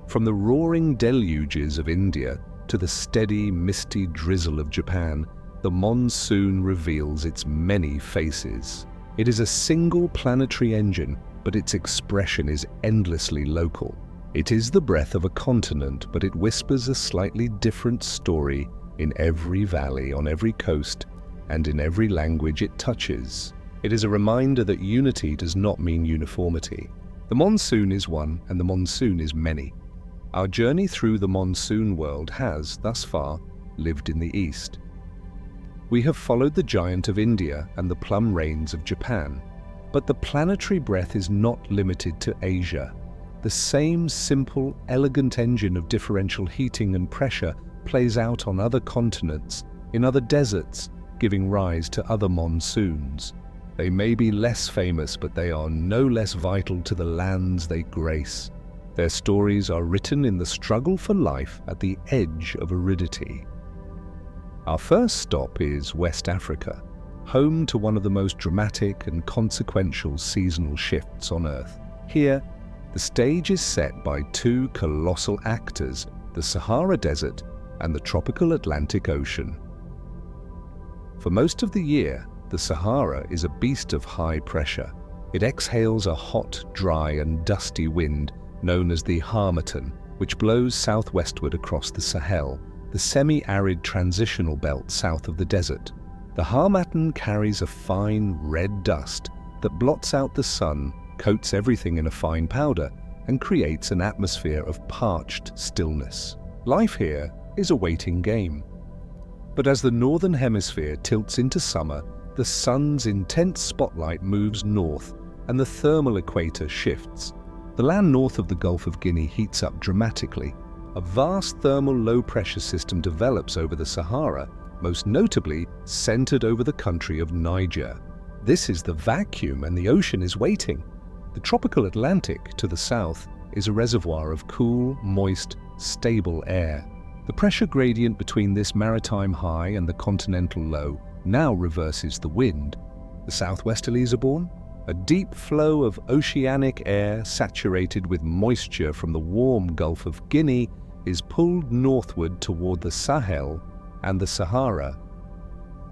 From the roaring deluges of India to the steady, misty drizzle of Japan, the monsoon reveals its many faces. It is a single planetary engine, but its expression is endlessly local. It is the breath of a continent, but it whispers a slightly different story in every valley, on every coast, and in every language it touches. It is a reminder that unity does not mean uniformity. The monsoon is one, and the monsoon is many. Our journey through the monsoon world has, thus far, lived in the East. We have followed the giant of India and the plum rains of Japan. But the planetary breath is not limited to Asia. The same simple, elegant engine of differential heating and pressure plays out on other continents, in other deserts, giving rise to other monsoons. They may be less famous, but they are no less vital to the lands they grace. Their stories are written in the struggle for life at the edge of aridity. Our first stop is West Africa, home to one of the most dramatic and consequential seasonal shifts on Earth. Here, the stage is set by two colossal actors, the Sahara Desert and the tropical Atlantic Ocean. For most of the year, the Sahara is a beast of high pressure. It exhales a hot, dry and dusty wind known as the harmattan, which blows southwestward across the Sahel, the semi-arid transitional belt south of the desert. The harmattan carries a fine red dust that blots out the sun, coats everything in a fine powder, and creates an atmosphere of parched stillness. Life here is a waiting game. But as the northern hemisphere tilts into summer, the sun's intense spotlight moves north and the thermal equator shifts. The land north of the Gulf of Guinea heats up dramatically. A vast thermal low-pressure system develops over the Sahara, most notably centered over the country of Niger. This is the vacuum, and the ocean is waiting. The tropical Atlantic to the south is a reservoir of cool, moist, stable air. The pressure gradient between this maritime high and the continental low now reverses the wind. The southwesterlies are born. A deep flow of oceanic air saturated with moisture from the warm Gulf of Guinea is pulled northward toward the Sahel and the Sahara.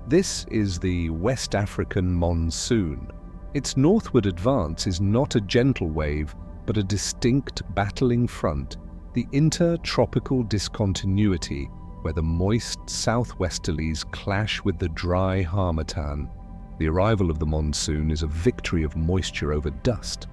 This is the West African monsoon. Its northward advance is not a gentle wave, but a distinct battling front, the intertropical discontinuity where the moist southwesterlies clash with the dry harmattan. The arrival of the monsoon is a victory of moisture over dust.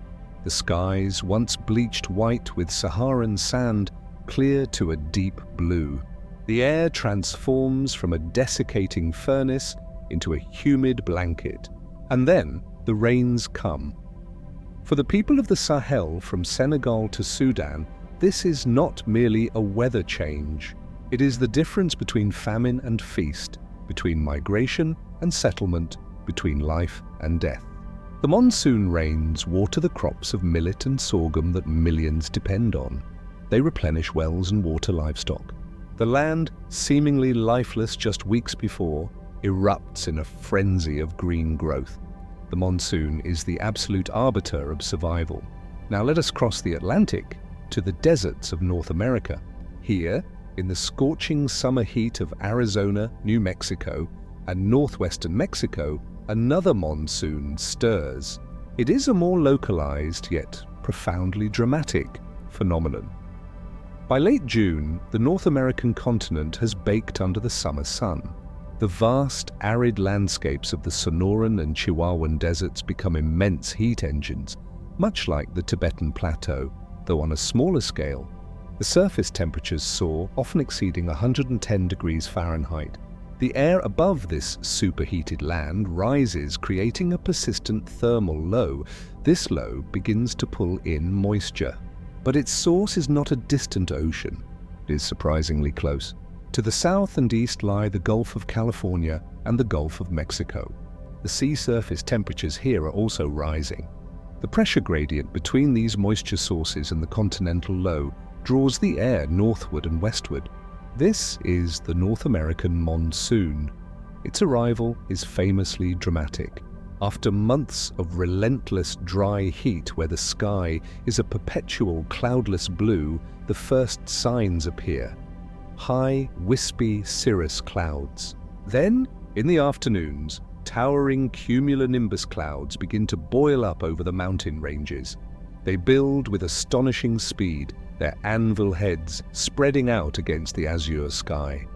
The skies, once bleached white with Saharan sand, clear to a deep blue. The air transforms from a desiccating furnace into a humid blanket. And then the rains come. For the people of the Sahel from Senegal to Sudan, this is not merely a weather change. It is the difference between famine and feast, between migration and settlement, between life and death. The monsoon rains water the crops of millet and sorghum that millions depend on. They replenish wells and water livestock. The land, seemingly lifeless just weeks before, erupts in a frenzy of green growth. The monsoon is the absolute arbiter of survival. Now let us cross the Atlantic to the deserts of North America. Here, in the scorching summer heat of Arizona, New Mexico, and northwestern Mexico, another monsoon stirs. It is a more localized, yet profoundly dramatic phenomenon. By late June, the North American continent has baked under the summer sun. The vast, arid landscapes of the Sonoran and Chihuahuan deserts become immense heat engines, much like the Tibetan Plateau, though on a smaller scale. The surface temperatures soar, often exceeding 110 degrees Fahrenheit. The air above this superheated land rises, creating a persistent thermal low. This low begins to pull in moisture. But its source is not a distant ocean. It is surprisingly close. To the south and east lie the Gulf of California and the Gulf of Mexico. The sea surface temperatures here are also rising. The pressure gradient between these moisture sources and the continental low draws the air northward and westward. This is the North American monsoon. Its arrival is famously dramatic. After months of relentless dry heat where the sky is a perpetual cloudless blue, the first signs appear. High, wispy cirrus clouds. Then, in the afternoons, towering cumulonimbus clouds begin to boil up over the mountain ranges. They build with astonishing speed, their anvil heads spreading out against the azure sky.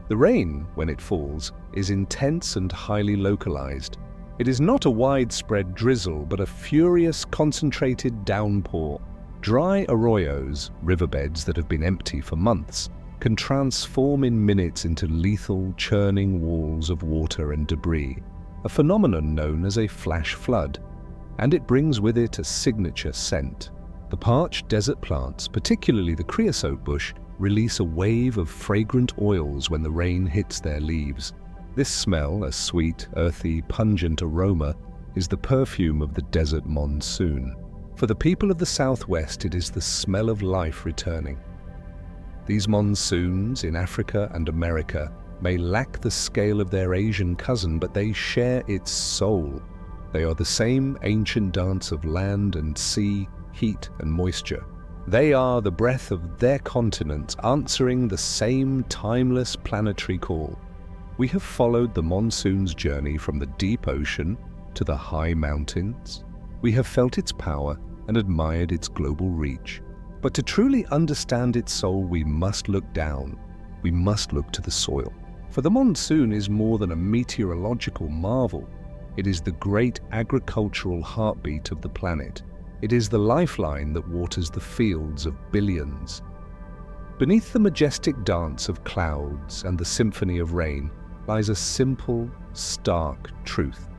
The rain, when it falls, is intense and highly localized. It is not a widespread drizzle, but a furious, concentrated downpour. Dry arroyos, riverbeds that have been empty for months, can transform in minutes into lethal, churning walls of water and debris, a phenomenon known as a flash flood. And it brings with it a signature scent. The parched desert plants, particularly the creosote bush, release a wave of fragrant oils when the rain hits their leaves. This smell, a sweet, earthy, pungent aroma, is the perfume of the desert monsoon. For the people of the Southwest, it is the smell of life returning. These monsoons in Africa and America may lack the scale of their Asian cousin, but they share its soul. They are the same ancient dance of land and sea, heat and moisture. They are the breath of their continent, answering the same timeless planetary call. We have followed the monsoon's journey from the deep ocean to the high mountains. We have felt its power and admired its global reach. But to truly understand its soul, we must look down. We must look to the soil. For the monsoon is more than a meteorological marvel. It is the great agricultural heartbeat of the planet. It is the lifeline that waters the fields of billions. Beneath the majestic dance of clouds and the symphony of rain lies a simple, stark truth.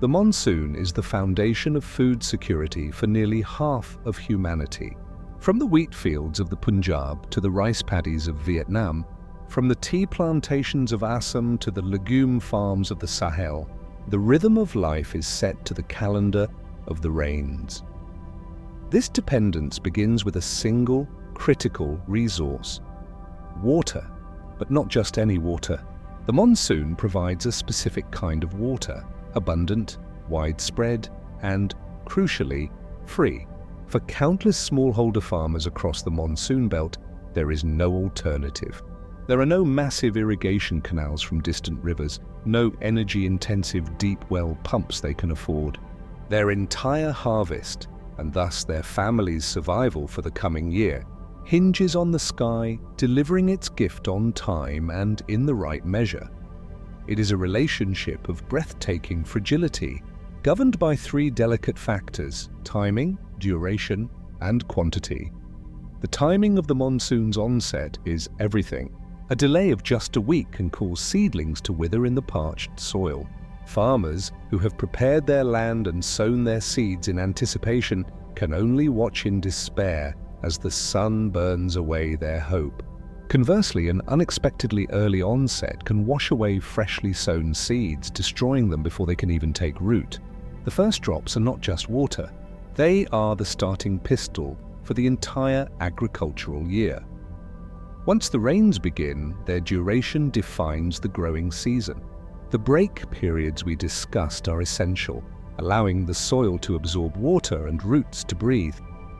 The monsoon is the foundation of food security for nearly half of humanity. From the wheat fields of the Punjab to the rice paddies of Vietnam, From the tea plantations of Assam to the legume farms of the Sahel, the rhythm of life is set to the calendar of the rains. This dependence begins with a single, critical resource: water. But not just any water. The monsoon provides a specific kind of water, abundant, widespread, and, crucially, free. For countless smallholder farmers across the monsoon belt, there is no alternative. There are no massive irrigation canals from distant rivers, no energy-intensive deep well pumps they can afford. Their entire harvest, and thus their family's survival for the coming year, hinges on the sky delivering its gift on time and in the right measure. It is a relationship of breathtaking fragility, governed by three delicate factors: timing, duration, and quantity. The timing of the monsoon's onset is everything. A delay of just a week can cause seedlings to wither in the parched soil. Farmers who have prepared their land and sown their seeds in anticipation can only watch in despair as the sun burns away their hope. Conversely, an unexpectedly early onset can wash away freshly sown seeds, destroying them before they can even take root. The first drops are not just water. They are the starting pistol for the entire agricultural year. Once the rains begin, their duration defines the growing season. The break periods we discussed are essential, allowing the soil to absorb water and roots to breathe.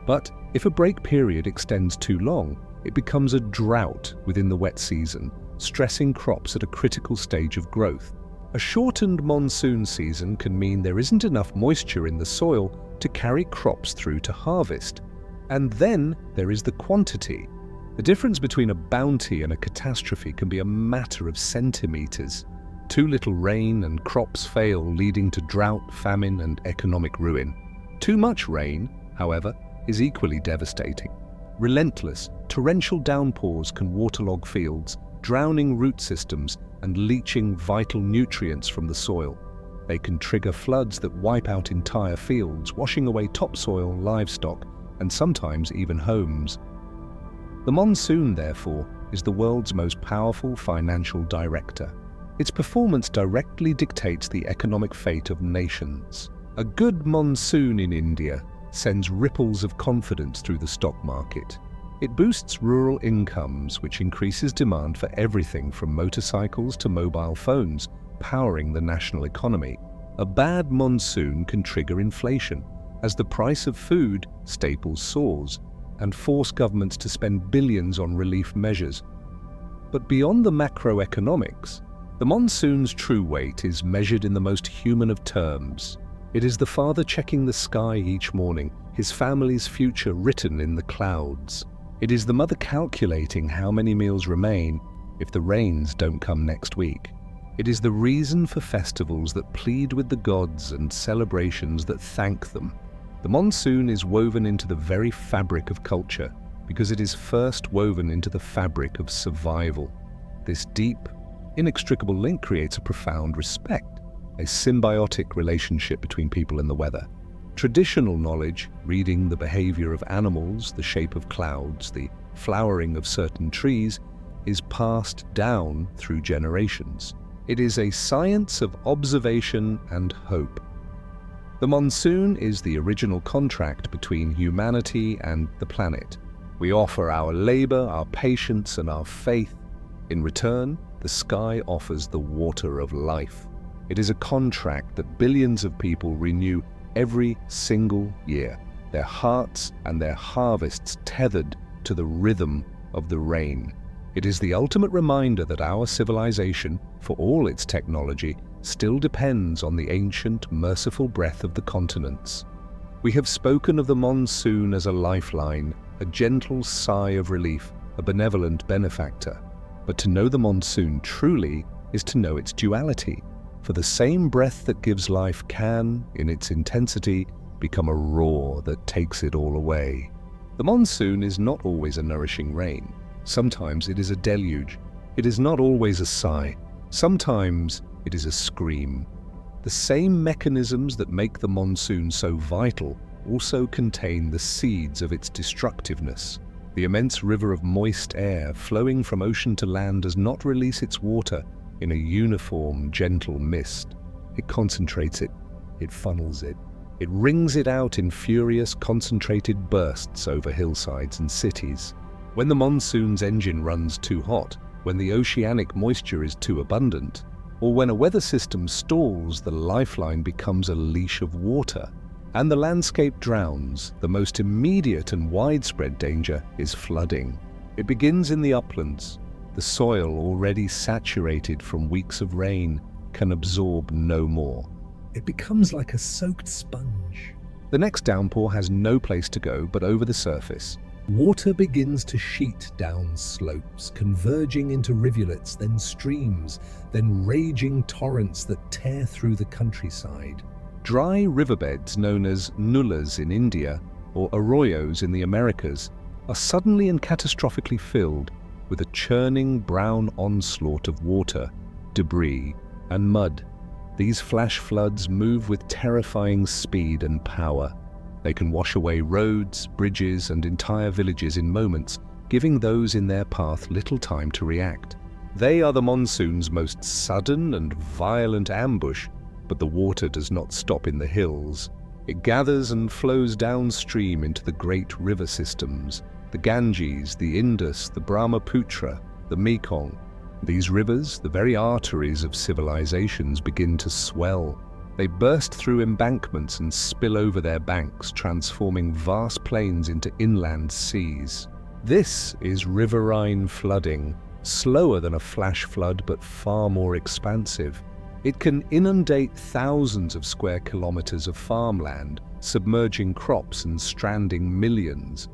But if a break period extends too long, it becomes a drought within the wet season, stressing crops at a critical stage of growth. A shortened monsoon season can mean there isn't enough moisture in the soil to carry crops through to harvest. And then there is the quantity. The difference between a bounty and a catastrophe can be a matter of centimeters. Too little rain and crops fail, leading to drought, famine, and economic ruin. Too much rain, however, is equally devastating. Relentless, torrential downpours can waterlog fields, drowning root systems and leaching vital nutrients from the soil. They can trigger floods that wipe out entire fields, washing away topsoil, livestock, and sometimes even homes. The monsoon, therefore, is the world's most powerful financial director. Its performance directly dictates the economic fate of nations. A good monsoon in India sends ripples of confidence through the stock market. It boosts rural incomes, which increases demand for everything from motorcycles to mobile phones, powering the national economy. A bad monsoon can trigger inflation, as the price of food, staples, soars, and force governments to spend billions on relief measures. But beyond the macroeconomics, the monsoon's true weight is measured in the most human of terms. It is the father checking the sky each morning, his family's future written in the clouds. It is the mother calculating how many meals remain if the rains don't come next week. It is the reason for festivals that plead with the gods and celebrations that thank them. The monsoon is woven into the very fabric of culture because it is first woven into the fabric of survival. This deep, inextricable link creates a profound respect, a symbiotic relationship between people and the weather. Traditional knowledge, reading the behavior of animals, the shape of clouds, the flowering of certain trees, is passed down through generations. It is a science of observation and hope. The monsoon is the original contract between humanity and the planet. We offer our labor, our patience, and our faith. In return, the sky offers the water of life. It is a contract that billions of people renew every single year, their hearts and their harvests tethered to the rhythm of the rain. It is the ultimate reminder that our civilization, for all its technology, still depends on the ancient, merciful breath of the continents. We have spoken of the monsoon as a lifeline, a gentle sigh of relief, a benevolent benefactor. But to know the monsoon truly is to know its duality, for the same breath that gives life can, in its intensity, become a roar that takes it all away. The monsoon is not always a nourishing rain. Sometimes it is a deluge. It is not always a sigh. Sometimes it is a scream. The same mechanisms that make the monsoon so vital also contain the seeds of its destructiveness. The immense river of moist air flowing from ocean to land does not release its water in a uniform, gentle mist. It concentrates it, it funnels it, it wrings it out in furious, concentrated bursts over hillsides and cities. When the monsoon's engine runs too hot, when the oceanic moisture is too abundant, or when a weather system stalls, the lifeline becomes a leash of water, and the landscape drowns. The most immediate and widespread danger is flooding. It begins in the uplands. The soil, already saturated from weeks of rain, can absorb no more. It becomes like a soaked sponge. The next downpour has no place to go but over the surface. Water begins to sheet down slopes, converging into rivulets, then streams, then raging torrents that tear through the countryside. Dry riverbeds known as nullas in India or arroyos in the Americas are suddenly and catastrophically filled with a churning brown onslaught of water, debris, and mud. These flash floods move with terrifying speed and power. They can wash away roads, bridges, and entire villages in moments, giving those in their path little time to react. They are the monsoon's most sudden and violent ambush, but the water does not stop in the hills. It gathers and flows downstream into the great river systems, the Ganges, the Indus, the Brahmaputra, the Mekong. These rivers, the very arteries of civilizations, begin to swell. They burst through embankments and spill over their banks, transforming vast plains into inland seas. This is riverine flooding, slower than a flash flood but far more expansive. It can inundate thousands of square kilometers of farmland, submerging crops and stranding millions.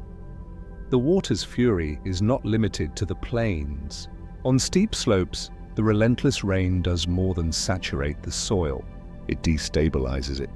The water's fury is not limited to the plains. On steep slopes, the relentless rain does more than saturate the soil. It destabilizes it.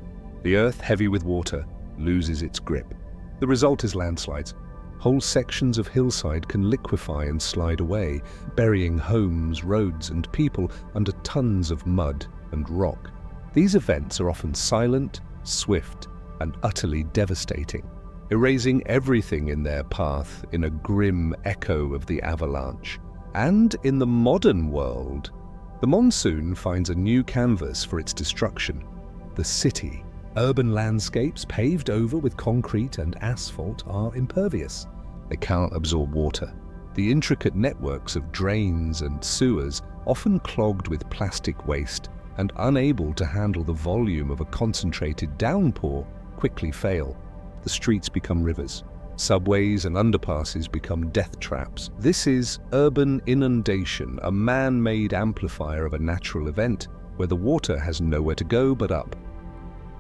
The earth, heavy with water, loses its grip. The result is landslides. Whole sections of hillside can liquefy and slide away, burying homes, roads, and people under tons of mud and rock. These events are often silent, swift, and utterly devastating, erasing everything in their path in a grim echo of the avalanche. And in the modern world, the monsoon finds a new canvas for its destruction: the city. Urban landscapes paved over with concrete and asphalt are impervious. They cannot absorb water. The intricate networks of drains and sewers, often clogged with plastic waste and unable to handle the volume of a concentrated downpour, quickly fail. The streets become rivers. Subways and underpasses become death traps. This is urban inundation, a man-made amplifier of a natural event where the water has nowhere to go but up.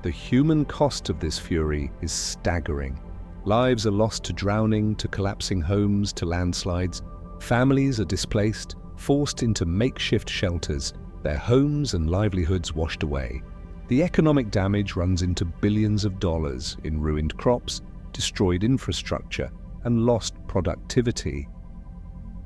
The human cost of this fury is staggering. Lives are lost to drowning, to collapsing homes, to landslides. Families are displaced, forced into makeshift shelters, their homes and livelihoods washed away. The economic damage runs into billions of dollars in ruined crops, destroyed infrastructure, and lost productivity.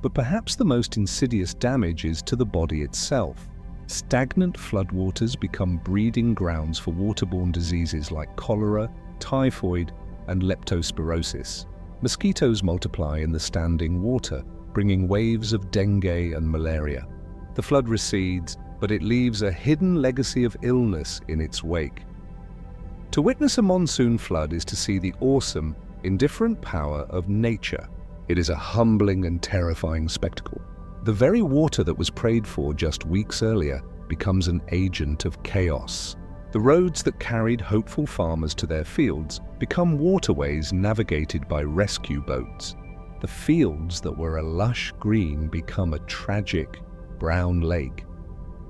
But perhaps the most insidious damage is to the body itself. Stagnant floodwaters become breeding grounds for waterborne diseases like cholera, typhoid, and leptospirosis. Mosquitoes multiply in the standing water, bringing waves of dengue and malaria. The flood recedes, but it leaves a hidden legacy of illness in its wake. To witness a monsoon flood is to see the awesome, indifferent power of nature. It is a humbling and terrifying spectacle. The very water that was prayed for just weeks earlier becomes an agent of chaos. The roads that carried hopeful farmers to their fields become waterways navigated by rescue boats. The fields that were a lush green become a tragic brown lake.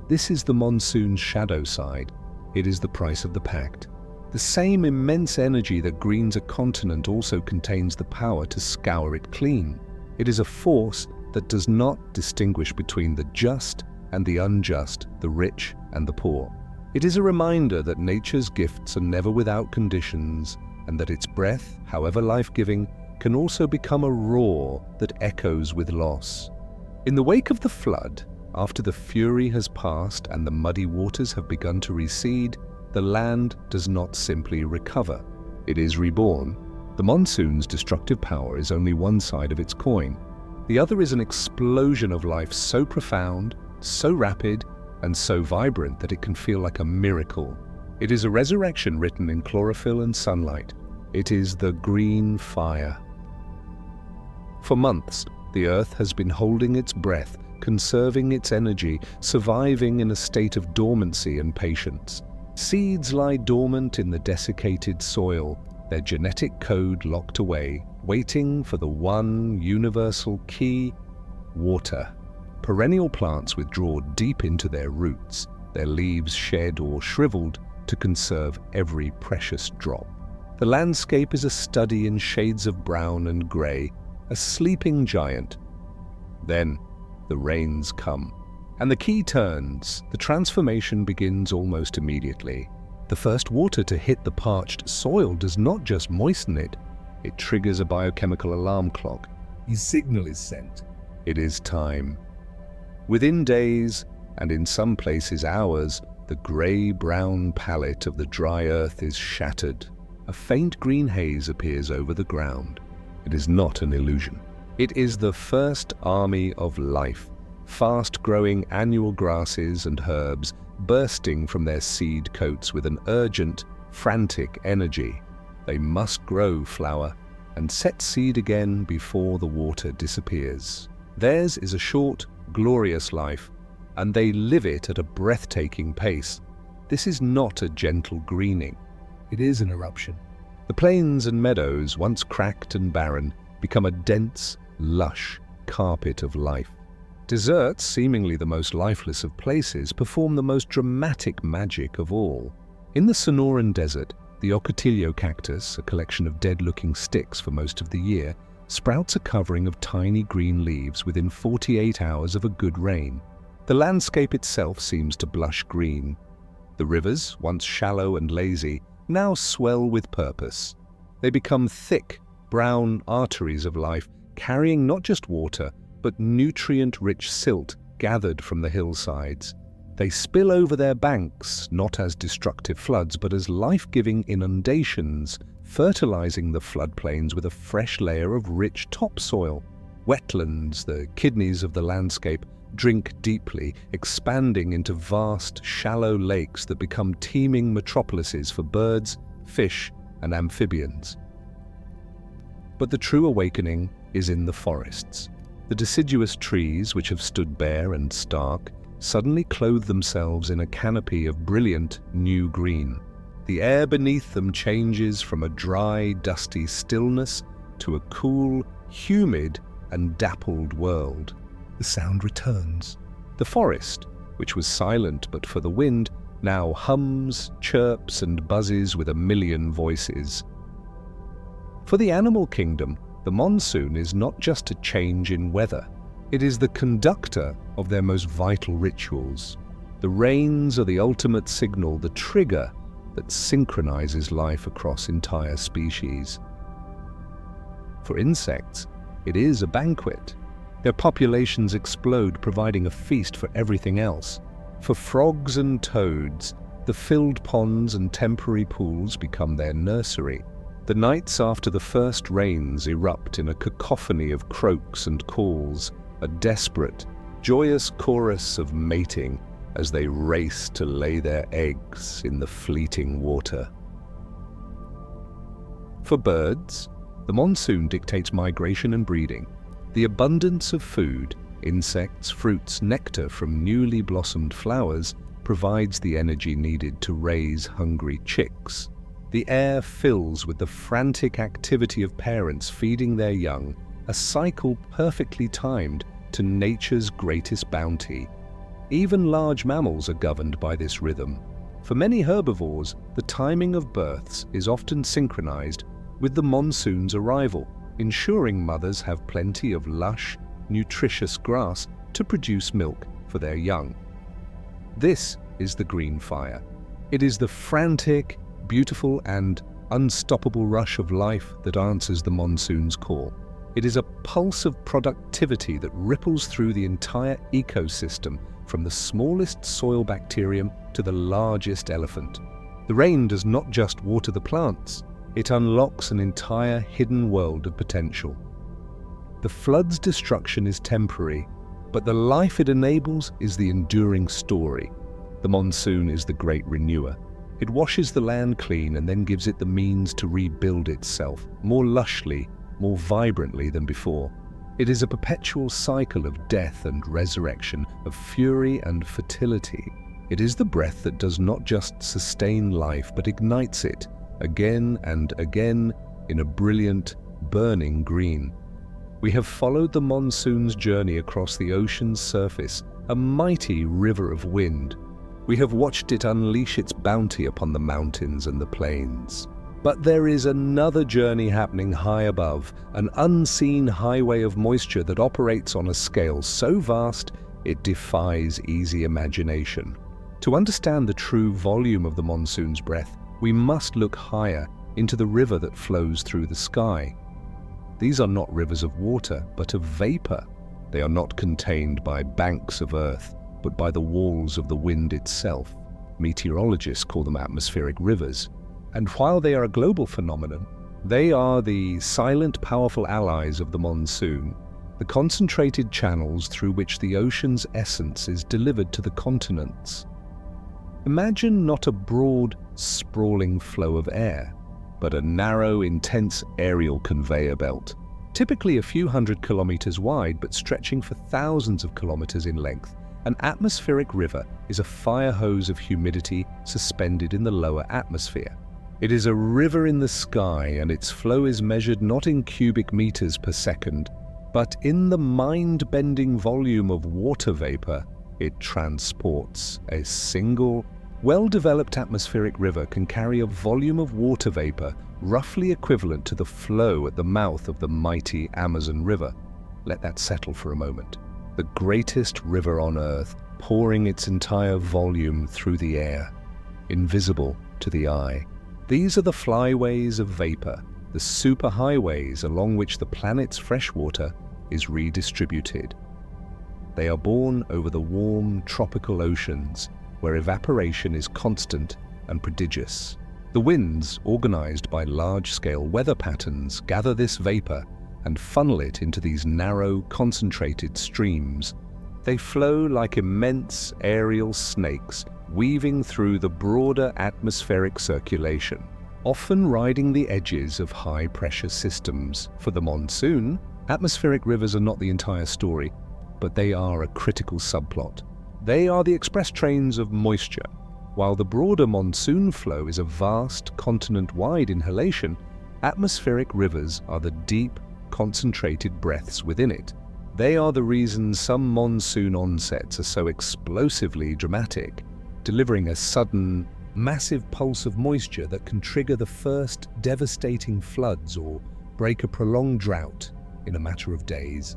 This is the monsoon's shadow side. It is the price of the pact. The same immense energy that greens a continent also contains the power to scour it clean. It is a force that does not distinguish between the just and the unjust, the rich and the poor. It is a reminder that nature's gifts are never without conditions, and that its breath, however life-giving, can also become a roar that echoes with loss. In the wake of the flood, after the fury has passed and the muddy waters have begun to recede, the land does not simply recover. It is reborn. The monsoon's destructive power is only one side of its coin. The other is an explosion of life so profound, so rapid, and so vibrant that it can feel like a miracle. It is a resurrection written in chlorophyll and sunlight. It is the green fire. For months, the earth has been holding its breath, conserving its energy, surviving in a state of dormancy and patience. Seeds lie dormant in the desiccated soil, their genetic code locked away, waiting for the one universal key: water. Perennial plants withdraw deep into their roots, their leaves shed or shriveled to conserve every precious drop. The landscape is a study in shades of brown and grey, a sleeping giant. Then the rains come, and the key turns. The transformation begins almost immediately. The first water to hit the parched soil does not just moisten it, it triggers a biochemical alarm clock. His signal is sent. It is time. Within days, and in some places hours, the grey-brown palette of the dry earth is shattered. A faint green haze appears over the ground. It is not an illusion. It is the first army of life, fast-growing annual grasses and herbs bursting from their seed coats with an urgent, frantic energy. They must grow, flower, and set seed again before the water disappears. Theirs is a short, glorious life, and they live it at a breathtaking pace. This is not a gentle greening. It is an eruption. The plains and meadows, once cracked and barren, become a dense, lush carpet of life. Deserts, seemingly the most lifeless of places, perform the most dramatic magic of all. In the Sonoran Desert, the ocotillo cactus, a collection of dead-looking sticks for most of the year, sprouts a covering of tiny green leaves within 48 hours of a good rain. The landscape itself seems to blush green. The rivers, once shallow and lazy, now swell with purpose. They become thick, brown arteries of life, carrying not just water, but nutrient-rich silt gathered from the hillsides. They spill over their banks, not as destructive floods, but as life-giving inundations, fertilizing the floodplains with a fresh layer of rich topsoil. Wetlands, the kidneys of the landscape, drink deeply, expanding into vast, shallow lakes that become teeming metropolises for birds, fish, and amphibians. But the true awakening is in the forests. The deciduous trees, which have stood bare and stark, suddenly clothe themselves in a canopy of brilliant new green. The air beneath them changes from a dry, dusty stillness to a cool, humid, and dappled world. The sound returns. The forest, which was silent but for the wind, now hums, chirps, and buzzes with a million voices. For the animal kingdom, the monsoon is not just a change in weather. It is the conductor of their most vital rituals. The rains are the ultimate signal, the trigger that synchronizes life across entire species. For insects, it is a banquet. Their populations explode, providing a feast for everything else. For frogs and toads, the filled ponds and temporary pools become their nursery. The nights after the first rains erupt in a cacophony of croaks and calls, a desperate, joyous chorus of mating as they race to lay their eggs in the fleeting water. For birds, the monsoon dictates migration and breeding. The abundance of food, insects, fruits, nectar from newly blossomed flowers provides the energy needed to raise hungry chicks. The air fills with the frantic activity of parents feeding their young, a cycle perfectly timed to nature's greatest bounty. Even large mammals are governed by this rhythm. For many herbivores, the timing of births is often synchronized with the monsoon's arrival, ensuring mothers have plenty of lush, nutritious grass to produce milk for their young. This is the green fire. It is the frantic, beautiful, and unstoppable rush of life that answers the monsoon's call. It is a pulse of productivity that ripples through the entire ecosystem, from the smallest soil bacterium to the largest elephant. The rain does not just water the plants, it unlocks an entire hidden world of potential. The flood's destruction is temporary, but the life it enables is the enduring story. The monsoon is the great renewer. It washes the land clean and then gives it the means to rebuild itself, more lushly, more vibrantly than before. It is a perpetual cycle of death and resurrection, of fury and fertility. It is the breath that does not just sustain life, but ignites it, again and again, in a brilliant, burning green. We have followed the monsoon's journey across the ocean's surface, a mighty river of wind. We have watched it unleash its bounty upon the mountains and the plains. But there is another journey happening high above, an unseen highway of moisture that operates on a scale so vast it defies easy imagination. To understand the true volume of the monsoon's breath, we must look higher into the river that flows through the sky. These are not rivers of water, but of vapor. They are not contained by banks of earth, but by the walls of the wind itself. Meteorologists call them atmospheric rivers. And while they are a global phenomenon, they are the silent, powerful allies of the monsoon, the concentrated channels through which the ocean's essence is delivered to the continents. Imagine not a broad, sprawling flow of air, but a narrow, intense aerial conveyor belt, typically a few hundred kilometers wide but stretching for thousands of kilometers in length. An atmospheric river is a fire hose of humidity suspended in the lower atmosphere. It is a river in the sky, and its flow is measured not in cubic meters per second, but in the mind-bending volume of water vapor it transports. A single, well-developed atmospheric river can carry a volume of water vapor roughly equivalent to the flow at the mouth of the mighty Amazon River. Let that settle for a moment. The greatest river on Earth, pouring its entire volume through the air, invisible to the eye. These are the flyways of vapor, the superhighways along which the planet's freshwater is redistributed. They are born over the warm, tropical oceans, where evaporation is constant and prodigious. The winds, organized by large-scale weather patterns, gather this vapor and funnel it into these narrow, concentrated streams. They flow like immense aerial snakes, weaving through the broader atmospheric circulation, often riding the edges of high-pressure systems. For the monsoon, atmospheric rivers are not the entire story, but they are a critical subplot. They are the express trains of moisture. While the broader monsoon flow is a vast, continent-wide inhalation, atmospheric rivers are the deep, concentrated breaths within it. They are the reason some monsoon onsets are so explosively dramatic, delivering a sudden, massive pulse of moisture that can trigger the first devastating floods or break a prolonged drought in a matter of days.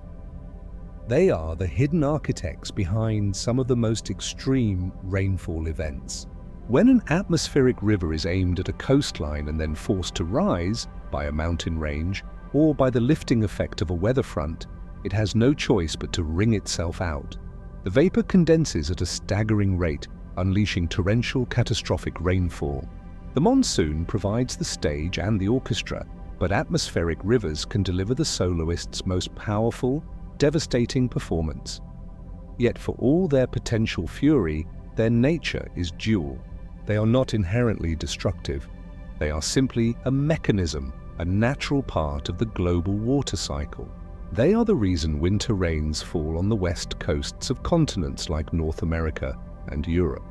They are the hidden architects behind some of the most extreme rainfall events. When an atmospheric river is aimed at a coastline and then forced to rise by a mountain range or by the lifting effect of a weather front, it has no choice but to wring itself out. The vapor condenses at a staggering rate, unleashing torrential, catastrophic rainfall. The monsoon provides the stage and the orchestra, but atmospheric rivers can deliver the soloist's most powerful, devastating performance. Yet for all their potential fury, their nature is dual. They are not inherently destructive. They are simply a mechanism, a natural part of the global water cycle. They are the reason winter rains fall on the west coasts of continents like North America and Europe.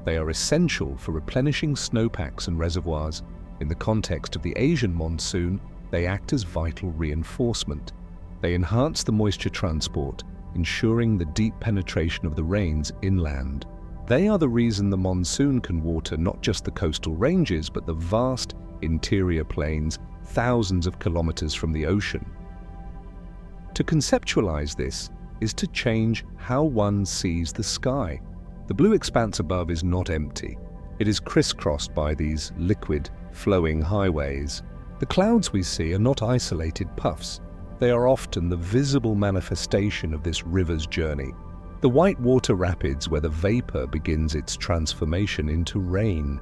They are essential for replenishing snowpacks and reservoirs. In the context of the Asian monsoon, they act as vital reinforcement. They enhance the moisture transport, ensuring the deep penetration of the rains inland. They are the reason the monsoon can water not just the coastal ranges, but the vast interior plains thousands of kilometers from the ocean. To conceptualize this is to change how one sees the sky. The blue expanse above is not empty. It is crisscrossed by these liquid, flowing highways. The clouds we see are not isolated puffs. They are often the visible manifestation of this river's journey. The white water rapids where the vapor begins its transformation into rain.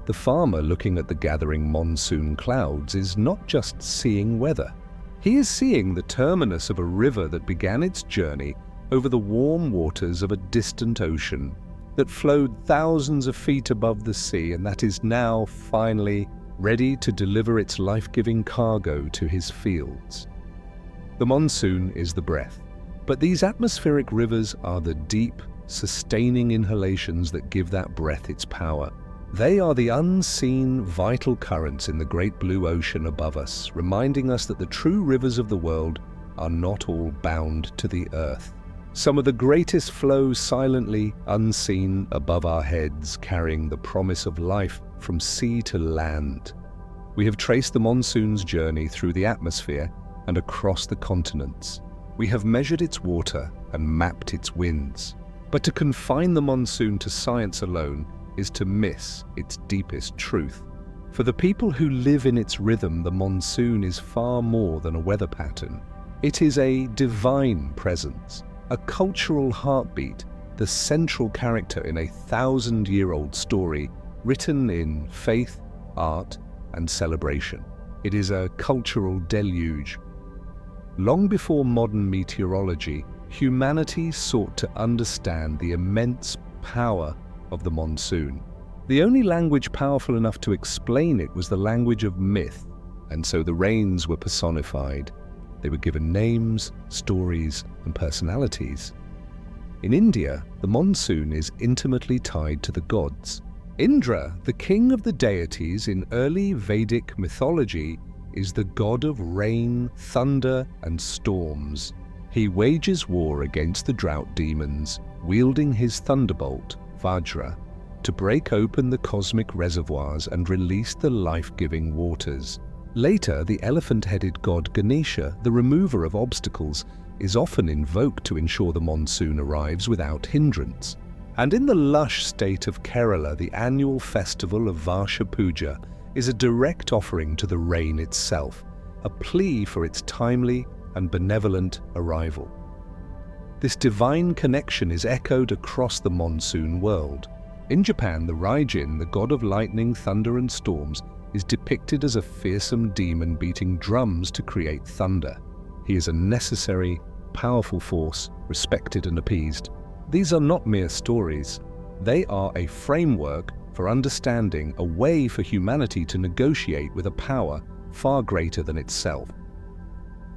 The farmer looking at the gathering monsoon clouds is not just seeing weather. He is seeing the terminus of a river that began its journey over the warm waters of a distant ocean, that flowed thousands of feet above the sea, and that is now finally ready to deliver its life-giving cargo to his fields. The monsoon is the breath, but these atmospheric rivers are the deep, sustaining inhalations that give that breath its power. They are the unseen, vital currents in the great blue ocean above us, reminding us that the true rivers of the world are not all bound to the earth. Some of the greatest flow silently, unseen, above our heads, carrying the promise of life from sea to land. We have traced the monsoon's journey through the atmosphere and across the continents. We have measured its water and mapped its winds. But to confine the monsoon to science alone is to miss its deepest truth. For the people who live in its rhythm, the monsoon is far more than a weather pattern. It is a divine presence, a cultural heartbeat, the central character in a 1,000-year-old story written in faith, art, and celebration. It is a cultural deluge. Long before modern meteorology, humanity sought to understand the immense power of the monsoon. The only language powerful enough to explain it was the language of myth, and so the rains were personified. They were given names, stories, and personalities. In India, the monsoon is intimately tied to the gods. Indra, the king of the deities in early Vedic mythology, is the god of rain, thunder, and storms. He wages war against the drought demons, wielding his thunderbolt, Vajra, to break open the cosmic reservoirs and release the life-giving waters. Later, the elephant-headed god Ganesha, the remover of obstacles, is often invoked to ensure the monsoon arrives without hindrance. And in the lush state of Kerala, the annual festival of Varsha Puja is a direct offering to the rain itself, a plea for its timely and benevolent arrival. This divine connection is echoed across the monsoon world. In Japan, the Raijin, the god of lightning, thunder, and storms, is depicted as a fearsome demon beating drums to create thunder. He is a necessary, powerful force, respected and appeased. These are not mere stories. They are a framework for understanding, a way for humanity to negotiate with a power far greater than itself.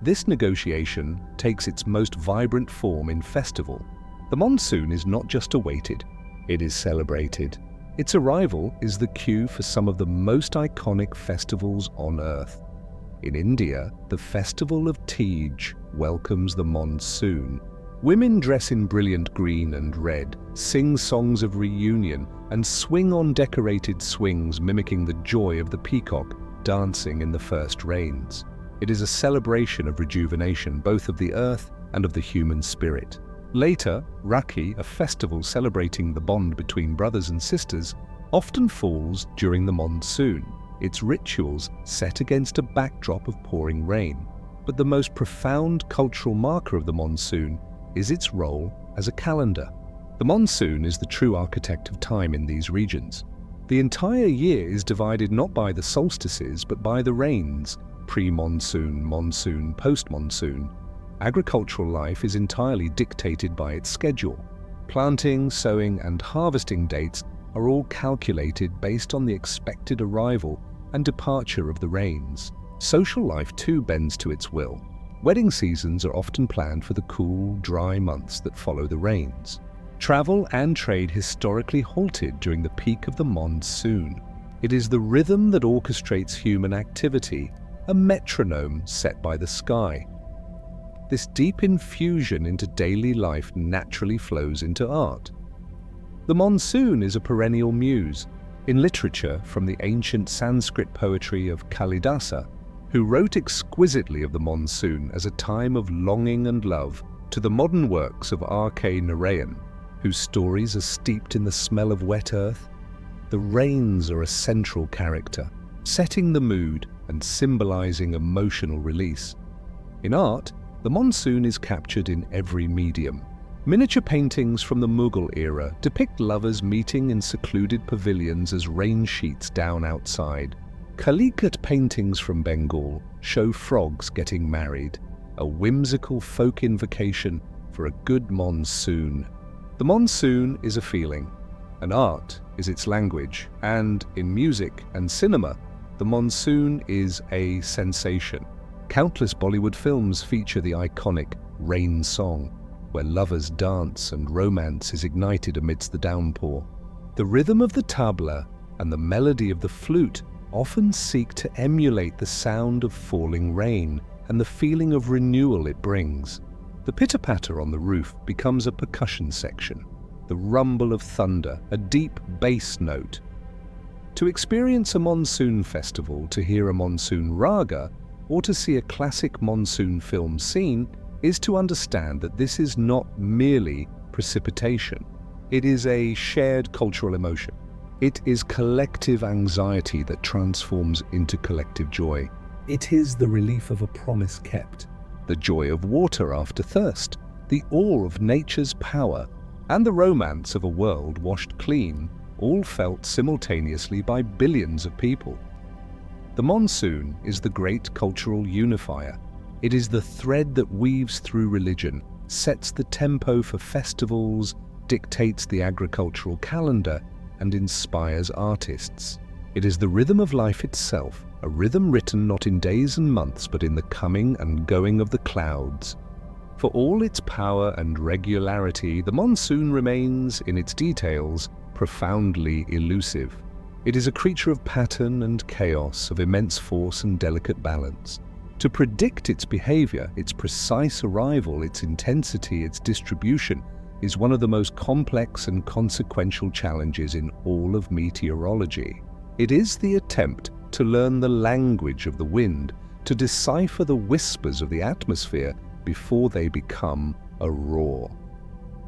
This negotiation takes its most vibrant form in festival. The monsoon is not just awaited, it is celebrated. Its arrival is the cue for some of the most iconic festivals on Earth. In India, the festival of Tej welcomes the monsoon. Women dress in brilliant green and red, sing songs of reunion, and swing on decorated swings mimicking the joy of the peacock dancing in the first rains. It is a celebration of rejuvenation, both of the earth and of the human spirit. Later, Rakhi, a festival celebrating the bond between brothers and sisters, often falls during the monsoon, its rituals set against a backdrop of pouring rain. But the most profound cultural marker of the monsoon is its role as a calendar. The monsoon is the true architect of time in these regions. The entire year is divided not by the solstices, but by the rains, pre-monsoon, monsoon, post-monsoon. Agricultural life is entirely dictated by its schedule. Planting, sowing, and harvesting dates are all calculated based on the expected arrival and departure of the rains. Social life too bends to its will. Wedding seasons are often planned for the cool, dry months that follow the rains. Travel and trade historically halted during the peak of the monsoon. It is the rhythm that orchestrates human activity, a metronome set by the sky. This deep infusion into daily life naturally flows into art. The monsoon is a perennial muse. In literature, from the ancient Sanskrit poetry of Kalidasa, who wrote exquisitely of the monsoon as a time of longing and love, to the modern works of R.K. Narayan, whose stories are steeped in the smell of wet earth, the rains are a central character, setting the mood and symbolizing emotional release. In art, the monsoon is captured in every medium. Miniature paintings from the Mughal era depict lovers meeting in secluded pavilions as rain sheets down outside. Calicut paintings from Bengal show frogs getting married, a whimsical folk invocation for a good monsoon. The monsoon is a feeling, and art is its language, and in music and cinema, the monsoon is a sensation. Countless Bollywood films feature the iconic rain song, where lovers dance and romance is ignited amidst the downpour. The rhythm of the tabla and the melody of the flute often seek to emulate the sound of falling rain and the feeling of renewal it brings. The pitter-patter on the roof becomes a percussion section, the rumble of thunder, a deep bass note. To experience a monsoon festival, to hear a monsoon raga, or to see a classic monsoon film scene is to understand that this is not merely precipitation. It is a shared cultural emotion. It is collective anxiety that transforms into collective joy. It is the relief of a promise kept, The joy of water after thirst, the awe of nature's power, and the romance of a world washed clean, all felt simultaneously by billions of people. The monsoon is the great cultural unifier. It is the thread that weaves through religion, sets the tempo for festivals, dictates the agricultural calendar, and inspires artists. It is the rhythm of life itself, a rhythm written not in days and months but in the coming and going of the clouds. For all its power and regularity, the monsoon remains, in its details, profoundly elusive. It is a creature of pattern and chaos, of immense force and delicate balance. To predict its behavior, its precise arrival, its intensity, its distribution, is one of the most complex and consequential challenges in all of meteorology. It is the attempt to learn the language of the wind, to decipher the whispers of the atmosphere before they become a roar.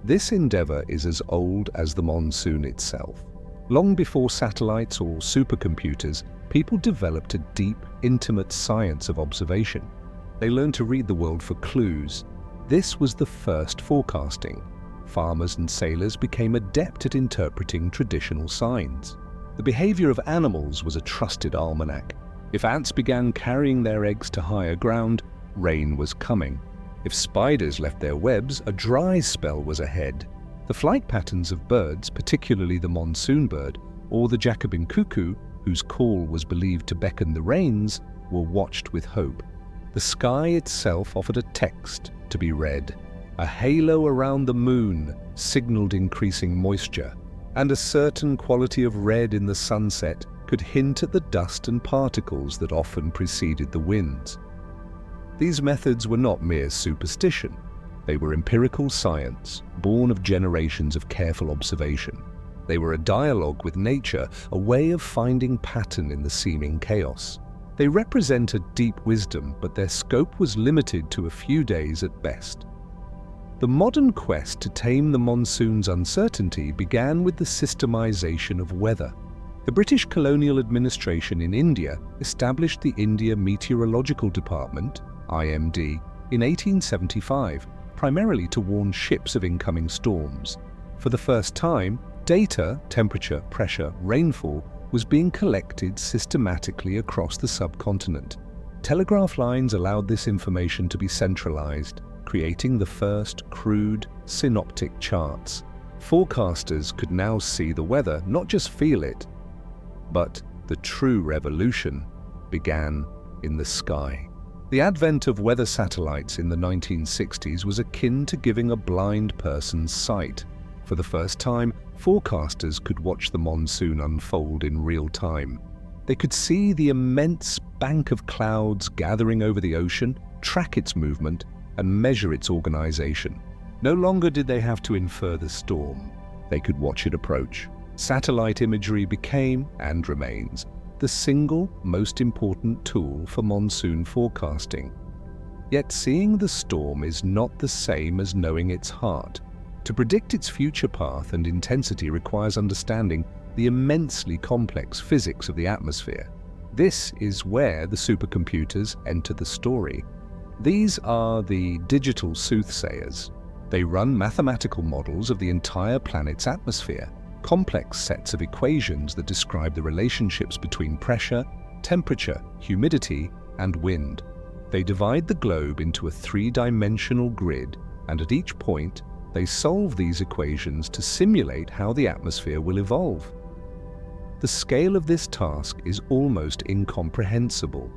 This endeavor is as old as the monsoon itself. Long before satellites or supercomputers, people developed a deep, intimate science of observation. They learned to read the world for clues. This was the first forecasting. Farmers and sailors became adept at interpreting traditional signs. The behavior of animals was a trusted almanac. If ants began carrying their eggs to higher ground, rain was coming. If spiders left their webs, a dry spell was ahead. The flight patterns of birds, particularly the monsoon bird or the Jacobin cuckoo, whose call was believed to beckon the rains, were watched with hope. The sky itself offered a text to be read. A halo around the moon signaled increasing moisture, and a certain quality of red in the sunset could hint at the dust and particles that often preceded the winds. These methods were not mere superstition. They were empirical science, born of generations of careful observation. They were a dialogue with nature, a way of finding pattern in the seeming chaos. They represent a deep wisdom, but their scope was limited to a few days at best. The modern quest to tame the monsoon's uncertainty began with the systemization of weather. The British colonial administration in India established the India Meteorological Department, IMD, in 1875, primarily to warn ships of incoming storms. For the first time, data, temperature, pressure, rainfall, was being collected systematically across the subcontinent. Telegraph lines allowed this information to be centralized, creating the first crude, synoptic charts. Forecasters could now see the weather, not just feel it. But the true revolution began in the sky. The advent of weather satellites in the 1960s was akin to giving a blind person sight. For the first time, forecasters could watch the monsoon unfold in real time. They could see the immense bank of clouds gathering over the ocean, track its movement, and measure its organization. No longer did they have to infer the storm. They could watch it approach. Satellite imagery became, and remains, the single most important tool for monsoon forecasting. Yet seeing the storm is not the same as knowing its heart. To predict its future path and intensity requires understanding the immensely complex physics of the atmosphere. This is where the supercomputers enter the story. These are the digital soothsayers. They run mathematical models of the entire planet's atmosphere, complex sets of equations that describe the relationships between pressure, temperature, humidity, and wind. They divide the globe into a three-dimensional grid, and at each point, they solve these equations to simulate how the atmosphere will evolve. The scale of this task is almost incomprehensible.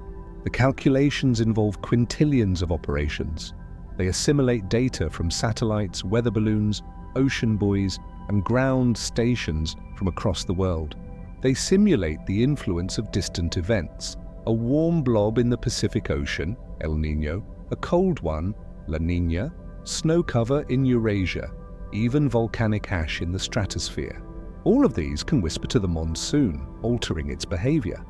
The calculations involve quintillions of operations. They assimilate data from satellites, weather balloons, ocean buoys, and ground stations from across the world. They simulate the influence of distant events, a warm blob in the Pacific Ocean, El Niño, a cold one, La Niña, snow cover in Eurasia, even volcanic ash in the stratosphere. All of these can whisper to the monsoon, altering its behavior.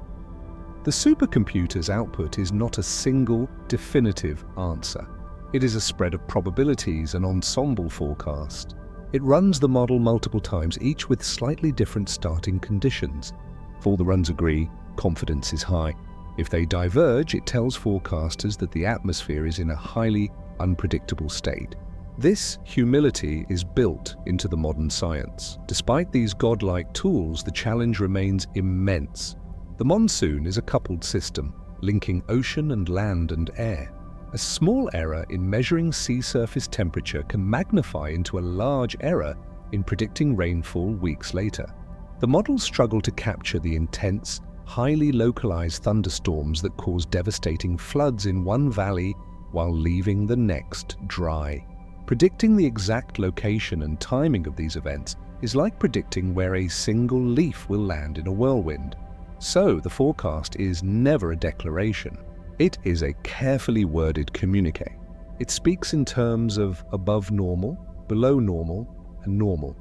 The supercomputer's output is not a single, definitive answer. It is a spread of probabilities and ensemble forecast. It runs the model multiple times, each with slightly different starting conditions. If all the runs agree, confidence is high. If they diverge, it tells forecasters that the atmosphere is in a highly unpredictable state. This humility is built into the modern science. Despite these godlike tools, the challenge remains immense. The monsoon is a coupled system, linking ocean and land and air. A small error in measuring sea surface temperature can magnify into a large error in predicting rainfall weeks later. The models struggle to capture the intense, highly localized thunderstorms that cause devastating floods in one valley while leaving the next dry. Predicting the exact location and timing of these events is like predicting where a single leaf will land in a whirlwind. So the forecast is never a declaration. It is a carefully worded communique. It speaks in terms of above normal, below normal, and normal.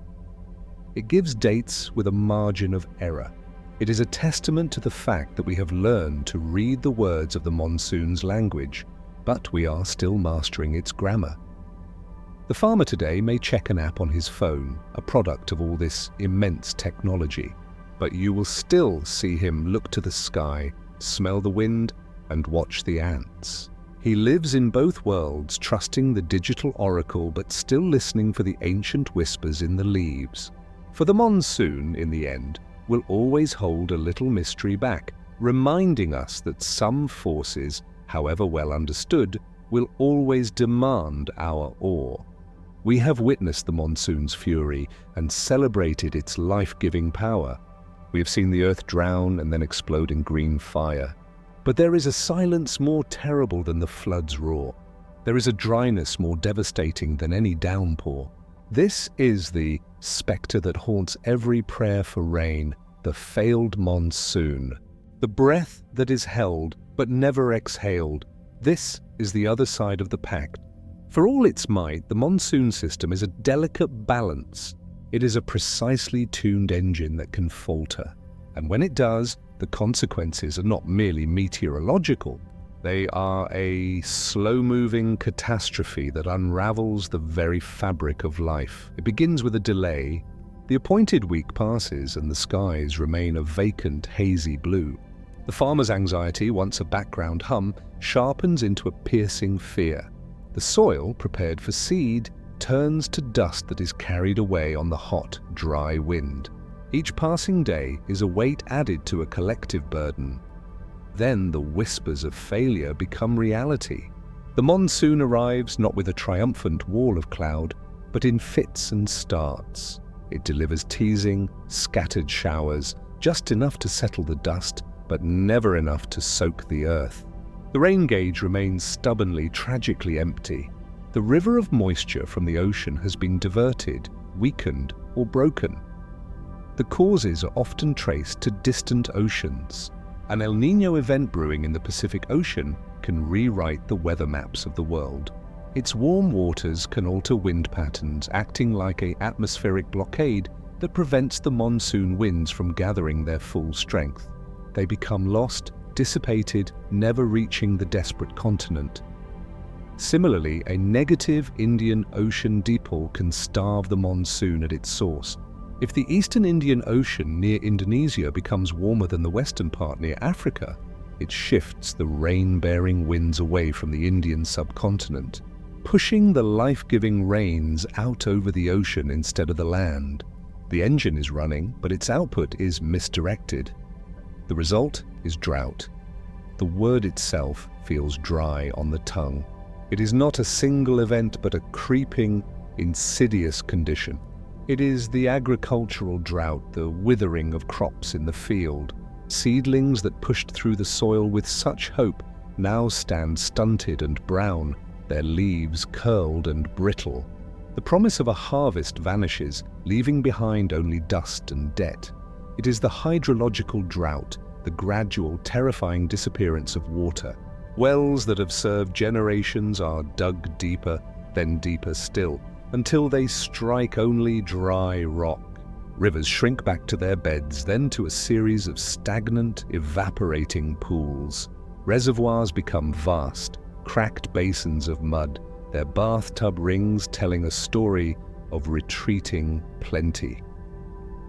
It gives dates with a margin of error. It is a testament to the fact that we have learned to read the words of the monsoon's language, but we are still mastering its grammar. The farmer today may check an app on his phone, a product of all this immense technology, but you will still see him look to the sky, smell the wind, and watch the ants. He lives in both worlds, trusting the digital oracle but still listening for the ancient whispers in the leaves. For the monsoon, in the end, will always hold a little mystery back, reminding us that some forces, however well understood, will always demand our awe. We have witnessed the monsoon's fury and celebrated its life-giving power. We have seen the earth drown and then explode in green fire. But there is a silence more terrible than the flood's roar. There is a dryness more devastating than any downpour. This is the spectre that haunts every prayer for rain, the failed monsoon. The breath that is held but never exhaled. This is the other side of the pact. For all its might, the monsoon system is a delicate balance. It is a precisely tuned engine that can falter. And when it does, the consequences are not merely meteorological. They are a slow-moving catastrophe that unravels the very fabric of life. It begins with a delay. The appointed week passes and the skies remain a vacant, hazy blue. The farmer's anxiety, once a background hum, sharpens into a piercing fear. The soil, prepared for seed, turns to dust that is carried away on the hot, dry wind. Each passing day is a weight added to a collective burden. Then the whispers of failure become reality. The monsoon arrives not with a triumphant wall of cloud, but in fits and starts. It delivers teasing, scattered showers, just enough to settle the dust, but never enough to soak the earth. The rain gauge remains stubbornly, tragically empty. The river of moisture from the ocean has been diverted, weakened, or broken. The causes are often traced to distant oceans. An El Niño event brewing in the Pacific Ocean can rewrite the weather maps of the world. Its warm waters can alter wind patterns, acting like an atmospheric blockade that prevents the monsoon winds from gathering their full strength. They become lost, dissipated, never reaching the desperate continent. Similarly, a negative Indian Ocean dipole can starve the monsoon at its source. If the eastern Indian Ocean near Indonesia becomes warmer than the western part near Africa, it shifts the rain-bearing winds away from the Indian subcontinent. pushing the life-giving rains out over the ocean instead of the land. The engine is running, but its output is misdirected. The result is drought. The word itself feels dry on the tongue. It is not a single event, but a creeping, insidious condition. It is the agricultural drought, the withering of crops in the field. Seedlings that pushed through the soil with such hope now stand stunted and brown, their leaves curled and brittle. The promise of a harvest vanishes, leaving behind only dust and debt. It is the hydrological drought, the gradual, terrifying disappearance of water. Wells that have served generations are dug deeper, then deeper still, until they strike only dry rock. Rivers shrink back to their beds, then to a series of stagnant, evaporating pools. Reservoirs become vast, cracked basins of mud, their bathtub rings telling a story of retreating plenty.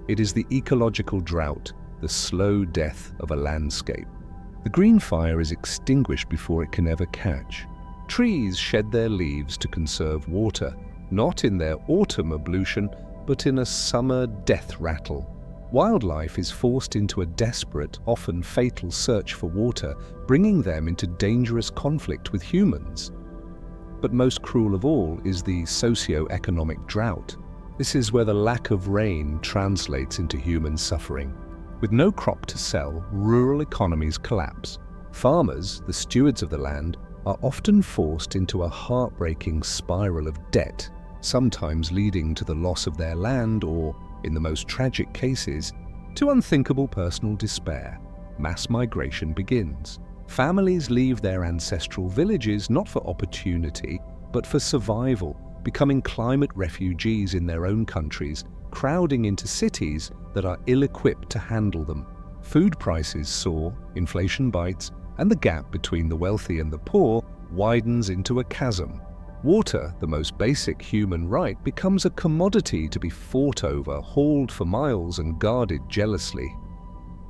It is the ecological drought, the slow death of a landscape. The green fire is extinguished before it can ever catch. Trees shed their leaves to conserve water, not in their autumn ablution, but in a summer death rattle. Wildlife is forced into a desperate, often fatal search for water, bringing them into dangerous conflict with humans. But most cruel of all is the socio-economic drought. This is where the lack of rain translates into human suffering. With no crop to sell, rural economies collapse. Farmers, the stewards of the land, are often forced into a heartbreaking spiral of debt, sometimes leading to the loss of their land or, in the most tragic cases, to unthinkable personal despair. Mass migration begins. Families leave their ancestral villages not for opportunity, but for survival, becoming climate refugees in their own countries, crowding into cities that are ill-equipped to handle them. Food prices soar, inflation bites, and the gap between the wealthy and the poor widens into a chasm. Water, the most basic human right, becomes a commodity to be fought over, hauled for miles and guarded jealously.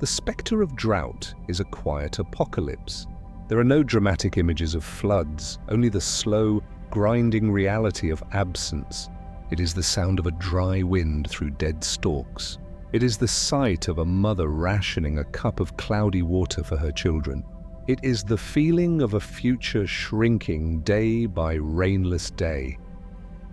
The spectre of drought is a quiet apocalypse. There are no dramatic images of floods, only the slow, grinding reality of absence. It is the sound of a dry wind through dead stalks. It is the sight of a mother rationing a cup of cloudy water for her children. It is the feeling of a future shrinking day by rainless day.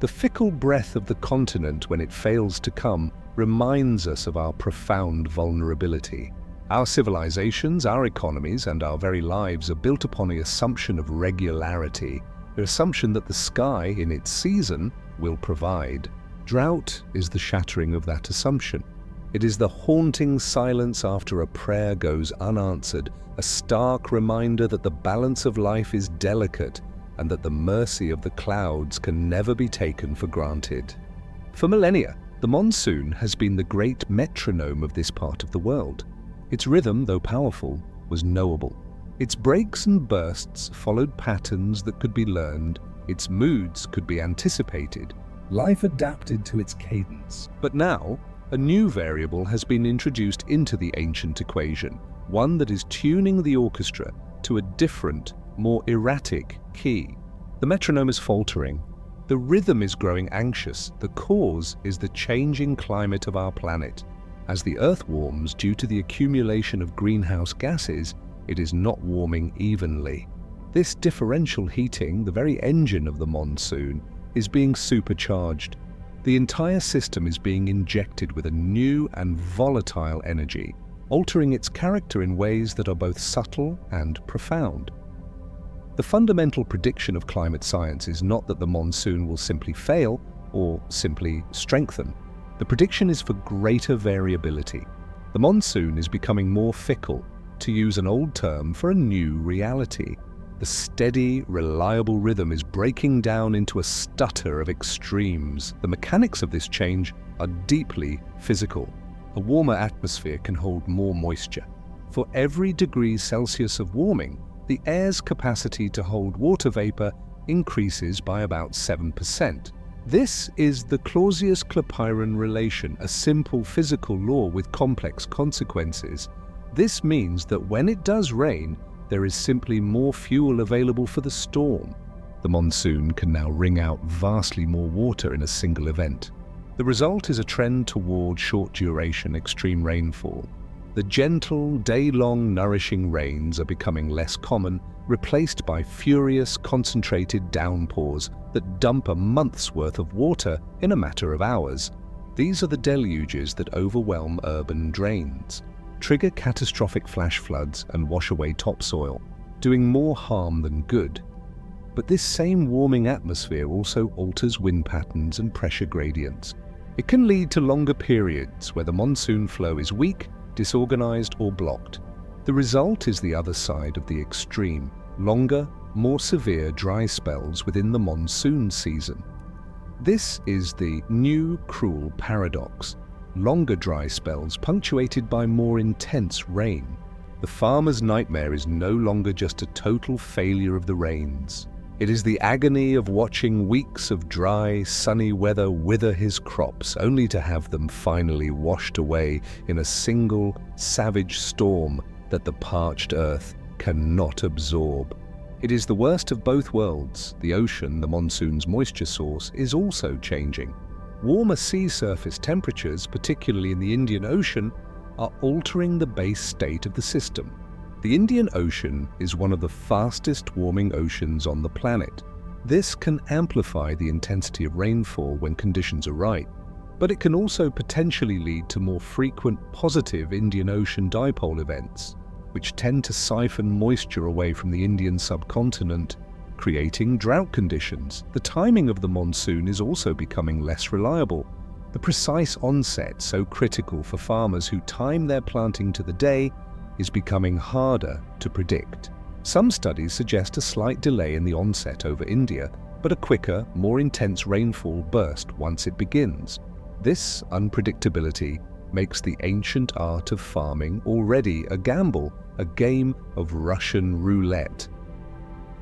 The fickle breath of the continent when it fails to come reminds us of our profound vulnerability. Our civilizations, our economies, and our very lives are built upon the assumption of regularity, the assumption that the sky, in its season, will provide. Drought is the shattering of that assumption. It is the haunting silence after a prayer goes unanswered, a stark reminder that the balance of life is delicate and that the mercy of the clouds can never be taken for granted. For millennia, the monsoon has been the great metronome of this part of the world. Its rhythm, though powerful, was knowable. Its breaks and bursts followed patterns that could be learned. Its moods could be anticipated. Life adapted to its cadence. But now, a new variable has been introduced into the ancient equation, one that is tuning the orchestra to a different, more erratic key. The metronome is faltering. The rhythm is growing anxious. The cause is the changing climate of our planet. As the Earth warms due to the accumulation of greenhouse gases, it is not warming evenly. This differential heating, the very engine of the monsoon, is being supercharged. The entire system is being injected with a new and volatile energy, altering its character in ways that are both subtle and profound. The fundamental prediction of climate science is not that the monsoon will simply fail or simply strengthen. The prediction is for greater variability. The monsoon is becoming more fickle, to use an old term for a new reality. The steady, reliable rhythm is breaking down into a stutter of extremes. The mechanics of this change are deeply physical. A warmer atmosphere can hold more moisture. For every degree Celsius of warming, the air's capacity to hold water vapor increases by about 7%. This is the Clausius-Clapeyron relation, a simple physical law with complex consequences. This means that when it does rain, there is simply more fuel available for the storm. The monsoon can now wring out vastly more water in a single event. The result is a trend toward short-duration extreme rainfall. The gentle, day-long nourishing rains are becoming less common, replaced by furious, concentrated downpours that dump a month's worth of water in a matter of hours. These are the deluges that overwhelm urban drains, trigger catastrophic flash floods and wash away topsoil, doing more harm than good. But this same warming atmosphere also alters wind patterns and pressure gradients. It can lead to longer periods where the monsoon flow is weak, disorganized, or blocked. The result is the other side of the extreme: longer, more severe dry spells within the monsoon season. This is the new cruel paradox: longer dry spells punctuated by more intense rain. The farmer's nightmare is no longer just a total failure of the rains. It is the agony of watching weeks of dry, sunny weather wither his crops, only to have them finally washed away in a single, savage storm that the parched earth cannot absorb. It is the worst of both worlds. The ocean, the monsoon's moisture source, is also changing. Warmer sea surface temperatures, particularly in the Indian Ocean, are altering the base state of the system. The Indian Ocean is one of the fastest warming oceans on the planet. This can amplify the intensity of rainfall when conditions are right, but it can also potentially lead to more frequent positive Indian Ocean dipole events, which tend to siphon moisture away from the Indian subcontinent, creating drought conditions. The timing of the monsoon is also becoming less reliable. The precise onset, so critical for farmers who time their planting to the day, is becoming harder to predict. Some studies suggest a slight delay in the onset over India, but a quicker, more intense rainfall burst once it begins. This unpredictability makes the ancient art of farming already a gamble, a game of Russian roulette.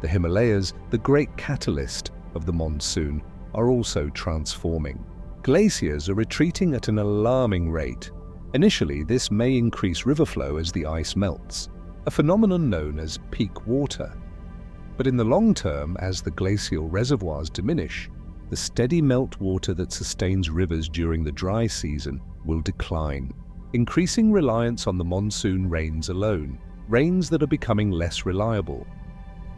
The Himalayas, the great catalyst of the monsoon, are also transforming. Glaciers are retreating at an alarming rate. Initially, this may increase river flow as the ice melts, a phenomenon known as peak water. But in the long term, as the glacial reservoirs diminish, the steady meltwater that sustains rivers during the dry season will decline, increasing reliance on the monsoon rains alone, rains that are becoming less reliable.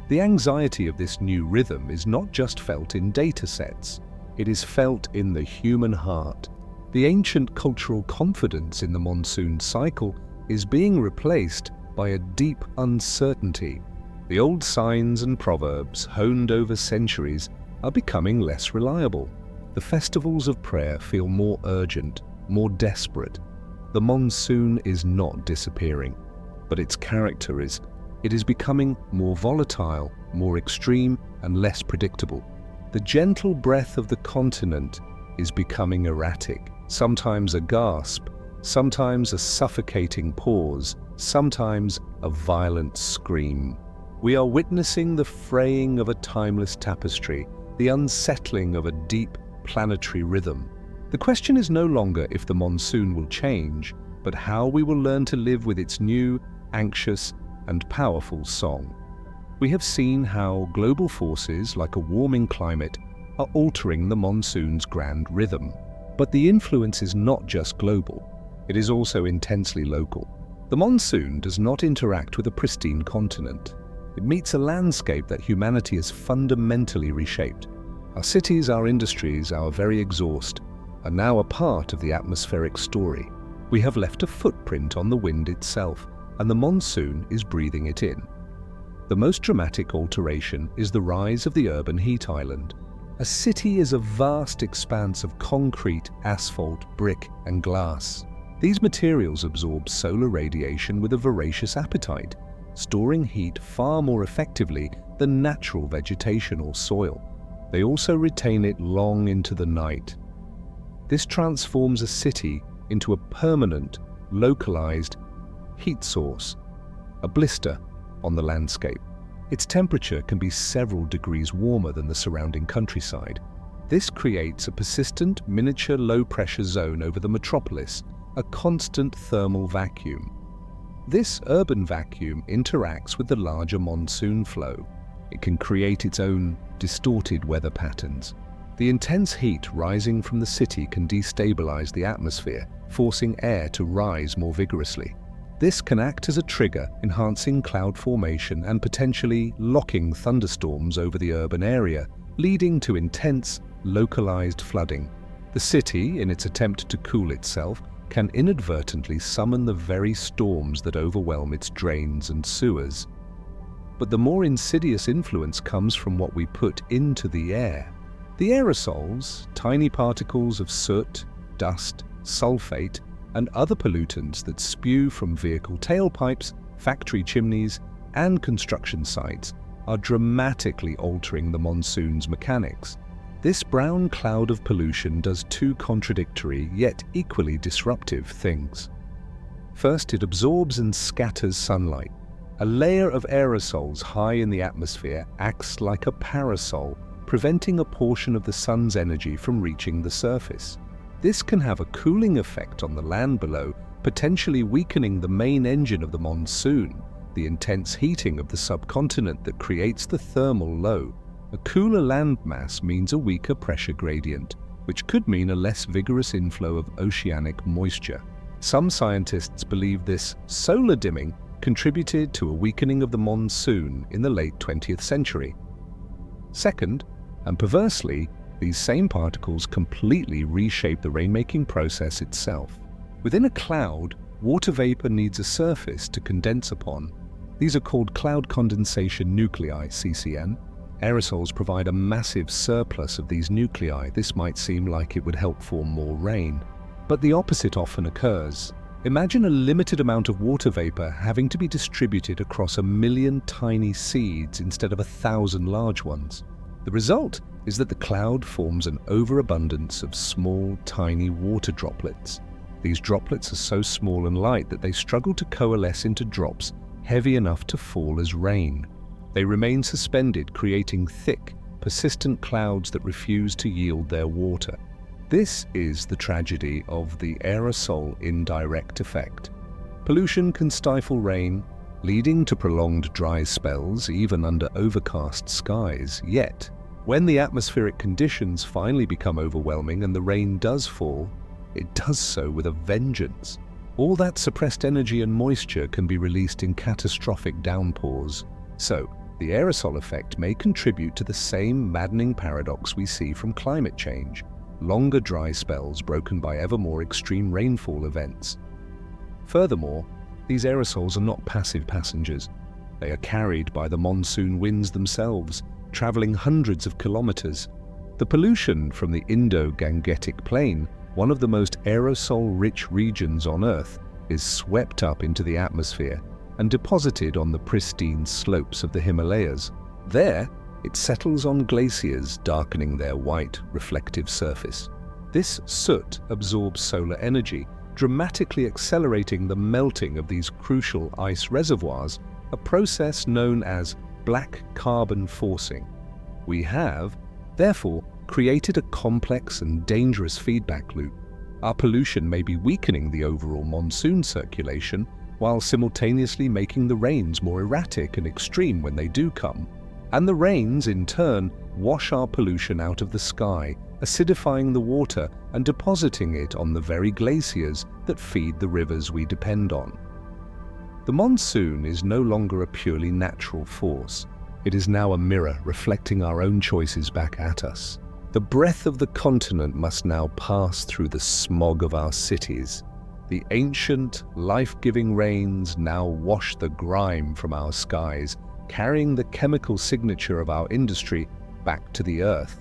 The anxiety of this new rhythm is not just felt in data sets, it is felt in the human heart. The ancient cultural confidence in the monsoon cycle is being replaced by a deep uncertainty. The old signs and proverbs, honed over centuries, are becoming less reliable. The festivals of prayer feel more urgent, more desperate. The monsoon is not disappearing, but its character is. It is becoming more volatile, more extreme, and less predictable. The gentle breath of the continent is becoming erratic, sometimes a gasp, sometimes a suffocating pause, sometimes a violent scream. We are witnessing the fraying of a timeless tapestry, the unsettling of a deep planetary rhythm. The question is no longer if the monsoon will change, but how we will learn to live with its new, anxious, and powerful song. We have seen how global forces like a warming climate are altering the monsoon's grand rhythm. But the influence is not just global, it is also intensely local. The monsoon does not interact with a pristine continent. It meets a landscape that humanity has fundamentally reshaped. Our cities, our industries, our very exhaust are now a part of the atmospheric story. We have left a footprint on the wind itself, and the monsoon is breathing it in. The most dramatic alteration is the rise of the urban heat island. A city is a vast expanse of concrete, asphalt, brick, and glass. These materials absorb solar radiation with a voracious appetite, storing heat far more effectively than natural vegetation or soil. They also retain it long into the night. This transforms a city into a permanent, localized heat source, a blister on the landscape. Its temperature can be several degrees warmer than the surrounding countryside. This creates a persistent miniature low-pressure zone over the metropolis, a constant thermal vacuum. This urban vacuum interacts with the larger monsoon flow. it can create its own distorted weather patterns. The intense heat rising from the city can destabilize the atmosphere, forcing air to rise more vigorously. This can act as a trigger, enhancing cloud formation and potentially locking thunderstorms over the urban area, leading to intense, localized flooding. The city, in its attempt to cool itself, can inadvertently summon the very storms that overwhelm its drains and sewers. But the more insidious influence comes from what we put into the air. The aerosols, tiny particles of soot, dust, sulfate, and other pollutants that spew from vehicle tailpipes, factory chimneys, and construction sites, are dramatically altering the monsoon's mechanics. This brown cloud of pollution does two contradictory yet equally disruptive things. First, it absorbs and scatters sunlight. A layer of aerosols high in the atmosphere acts like a parasol, preventing a portion of the sun's energy from reaching the surface. This can have a cooling effect on the land below, potentially weakening the main engine of the monsoon, the intense heating of the subcontinent that creates the thermal low. A cooler landmass means a weaker pressure gradient, which could mean a less vigorous inflow of oceanic moisture. Some scientists believe this solar dimming contributed to a weakening of the monsoon in the late 20th century. Second, and perversely, these same particles completely reshape the rainmaking process itself. Within a cloud, water vapor needs a surface to condense upon. These are called cloud condensation nuclei, CCN. Aerosols provide a massive surplus of these nuclei. This might seem like it would help form more rain. But the opposite often occurs. Imagine a limited amount of water vapor having to be distributed across 1 million tiny seeds instead of 1,000 large ones. The result is that the cloud forms an overabundance of small, tiny water droplets. These droplets are so small and light that they struggle to coalesce into drops heavy enough to fall as rain. They remain suspended, creating thick, persistent clouds that refuse to yield their water. This is the tragedy of the aerosol indirect effect. Pollution can stifle rain, leading to prolonged dry spells even under overcast skies. Yet, when the atmospheric conditions finally become overwhelming and the rain does fall, it does so with a vengeance. All that suppressed energy and moisture can be released in catastrophic downpours. So, the aerosol effect may contribute to the same maddening paradox we see from climate change: longer dry spells broken by ever more extreme rainfall events. Furthermore, these aerosols are not passive passengers. They are carried by the monsoon winds themselves, traveling hundreds of kilometers. The pollution from the Indo-Gangetic Plain, one of the most aerosol-rich regions on Earth, is swept up into the atmosphere and deposited on the pristine slopes of the Himalayas. There, it settles on glaciers, darkening their white, reflective surface. This soot absorbs solar energy, dramatically accelerating the melting of these crucial ice reservoirs, a process known as black carbon forcing. We have, therefore, created a complex and dangerous feedback loop. Our pollution may be weakening the overall monsoon circulation, while simultaneously making the rains more erratic and extreme when they do come. And the rains, in turn, wash our pollution out of the sky, acidifying the water and depositing it on the very glaciers that feed the rivers we depend on. The monsoon is no longer a purely natural force. It is now a mirror reflecting our own choices back at us. The breath of the continent must now pass through the smog of our cities. The ancient, life-giving rains now wash the grime from our skies, carrying the chemical signature of our industry back to the earth.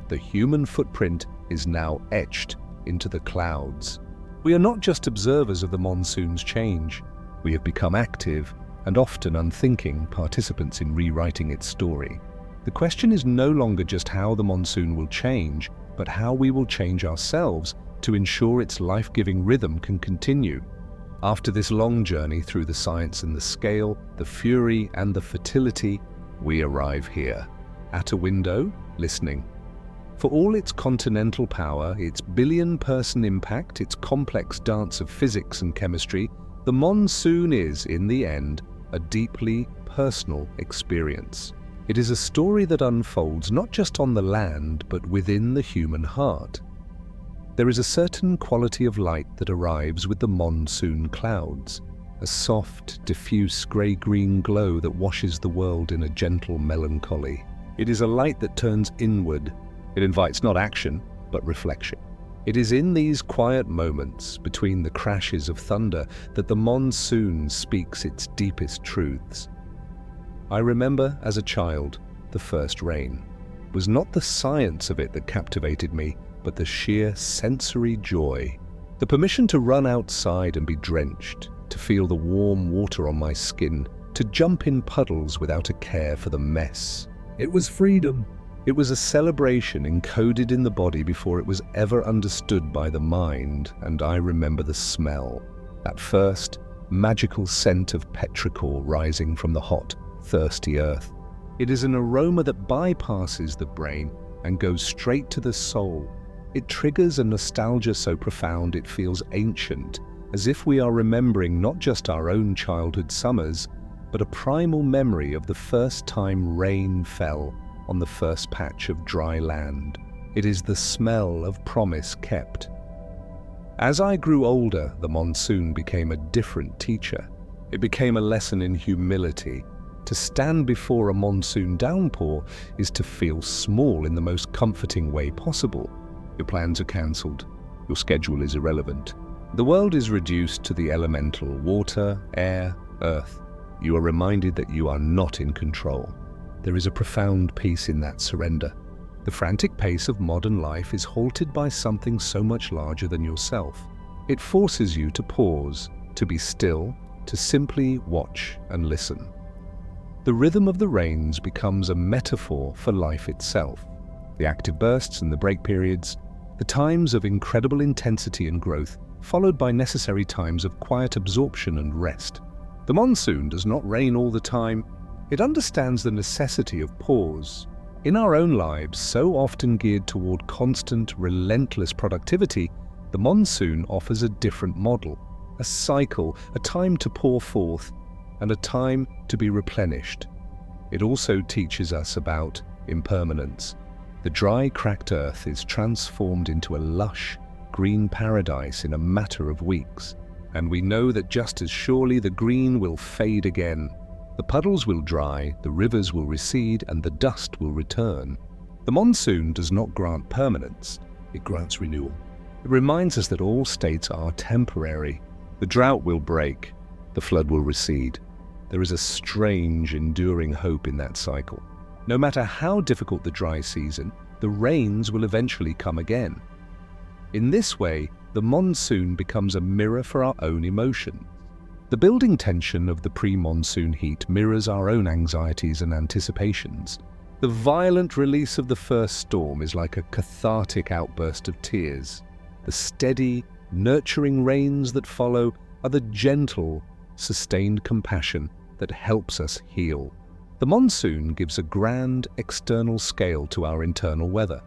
The human footprint is now etched into the clouds. We are not just observers of the monsoon's change. We have become active and often unthinking participants in rewriting its story. The question is no longer just how the monsoon will change, but how we will change ourselves to ensure its life-giving rhythm can continue. After this long journey through the science and the scale, the fury and the fertility, we arrive here, at a window, listening. For all its continental power, its billion-person impact, its complex dance of physics and chemistry, the monsoon is, in the end, a deeply personal experience. It is a story that unfolds not just on the land, but within the human heart. There is a certain quality of light that arrives with the monsoon clouds, a soft, diffuse grey-green glow that washes the world in a gentle melancholy. It is a light that turns inward. It invites not action, but reflection. It is in these quiet moments between the crashes of thunder that the monsoon speaks its deepest truths. I remember as a child, the first rain. It was not the science of it that captivated me, but the sheer sensory joy. The permission to run outside and be drenched, to feel the warm water on my skin, to jump in puddles without a care for the mess. It was freedom. It was a celebration encoded in the body before it was ever understood by the mind, and I remember the smell, that first magical scent of petrichor rising from the hot, thirsty earth. It is an aroma that bypasses the brain and goes straight to the soul. It triggers a nostalgia so profound it feels ancient, as if we are remembering not just our own childhood summers, but a primal memory of the first time rain fell on the first patch of dry land. It is the smell of promise kept. As I grew older, the monsoon became a different teacher. It became a lesson in humility. To stand before a monsoon downpour is to feel small in the most comforting way possible. Your plans are cancelled. Your schedule is irrelevant. The world is reduced to the elemental water, air, earth. You are reminded that you are not in control. There is a profound peace in that surrender. The frantic pace of modern life is halted by something so much larger than yourself. It forces you to pause, to be still, to simply watch and listen. The rhythm of the rains becomes a metaphor for life itself. The active bursts and the break periods, the times of incredible intensity and growth, followed by necessary times of quiet absorption and rest. The monsoon does not rain all the time. It understands the necessity of pause. In our own lives, so often geared toward constant, relentless productivity, the monsoon offers a different model, a cycle, a time to pour forth, and a time to be replenished. It also teaches us about impermanence. The dry, cracked earth is transformed into a lush, green paradise in a matter of weeks. And we know that just as surely the green will fade again. The puddles will dry, the rivers will recede, and the dust will return. The monsoon does not grant permanence, it grants renewal. It reminds us that all states are temporary. The drought will break, the flood will recede. There is a strange, enduring hope in that cycle. No matter how difficult the dry season, the rains will eventually come again. In this way, the monsoon becomes a mirror for our own emotions. The building tension of the pre-monsoon heat mirrors our own anxieties and anticipations. The violent release of the first storm is like a cathartic outburst of tears. The steady, nurturing rains that follow are the gentle, sustained compassion that helps us heal. The monsoon gives a grand external scale to our internal weather.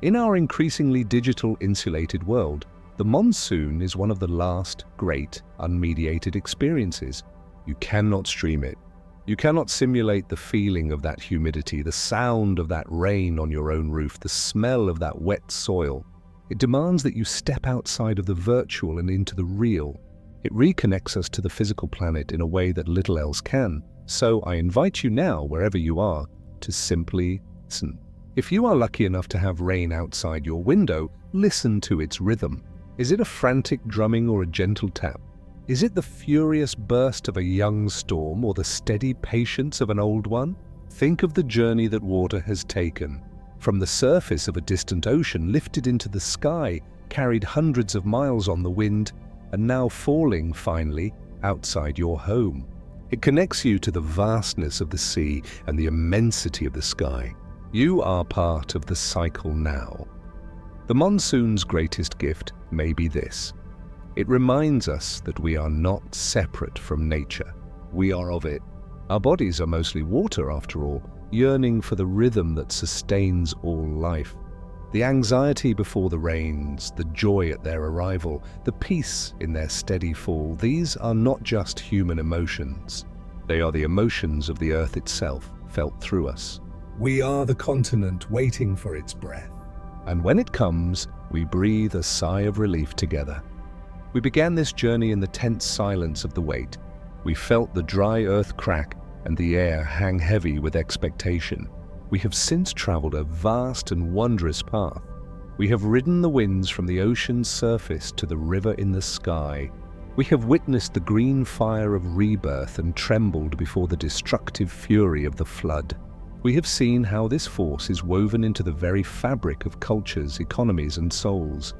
In our increasingly digital, insulated world, the monsoon is one of the last great unmediated experiences. You cannot stream it. You cannot simulate the feeling of that humidity, the sound of that rain on your own roof, the smell of that wet soil. It demands that you step outside of the virtual and into the real. It reconnects us to the physical planet in a way that little else can. So I invite you now, wherever you are, to simply listen. If you are lucky enough to have rain outside your window, listen to its rhythm. Is it a frantic drumming or a gentle tap? Is it the furious burst of a young storm or the steady patience of an old one? Think of the journey that water has taken. From the surface of a distant ocean, lifted into the sky, carried hundreds of miles on the wind, and now falling, finally, outside your home. It connects you to the vastness of the sea and the immensity of the sky. You are part of the cycle now. The monsoon's greatest gift may be this. It reminds us that we are not separate from nature. We are of it. Our bodies are mostly water, after all, yearning for the rhythm that sustains all life. The anxiety before the rains, the joy at their arrival, the peace in their steady fall, these are not just human emotions. They are the emotions of the earth itself, felt through us. We are the continent waiting for its breath. And when it comes, we breathe a sigh of relief together. We began this journey in the tense silence of the wait. We felt the dry earth crack and the air hang heavy with expectation. We have since traveled a vast and wondrous path. We have ridden the winds from the ocean's surface to the river in the sky. We have witnessed the green fire of rebirth and trembled before the destructive fury of the flood. We have seen how this force is woven into the very fabric of cultures, economies, and souls.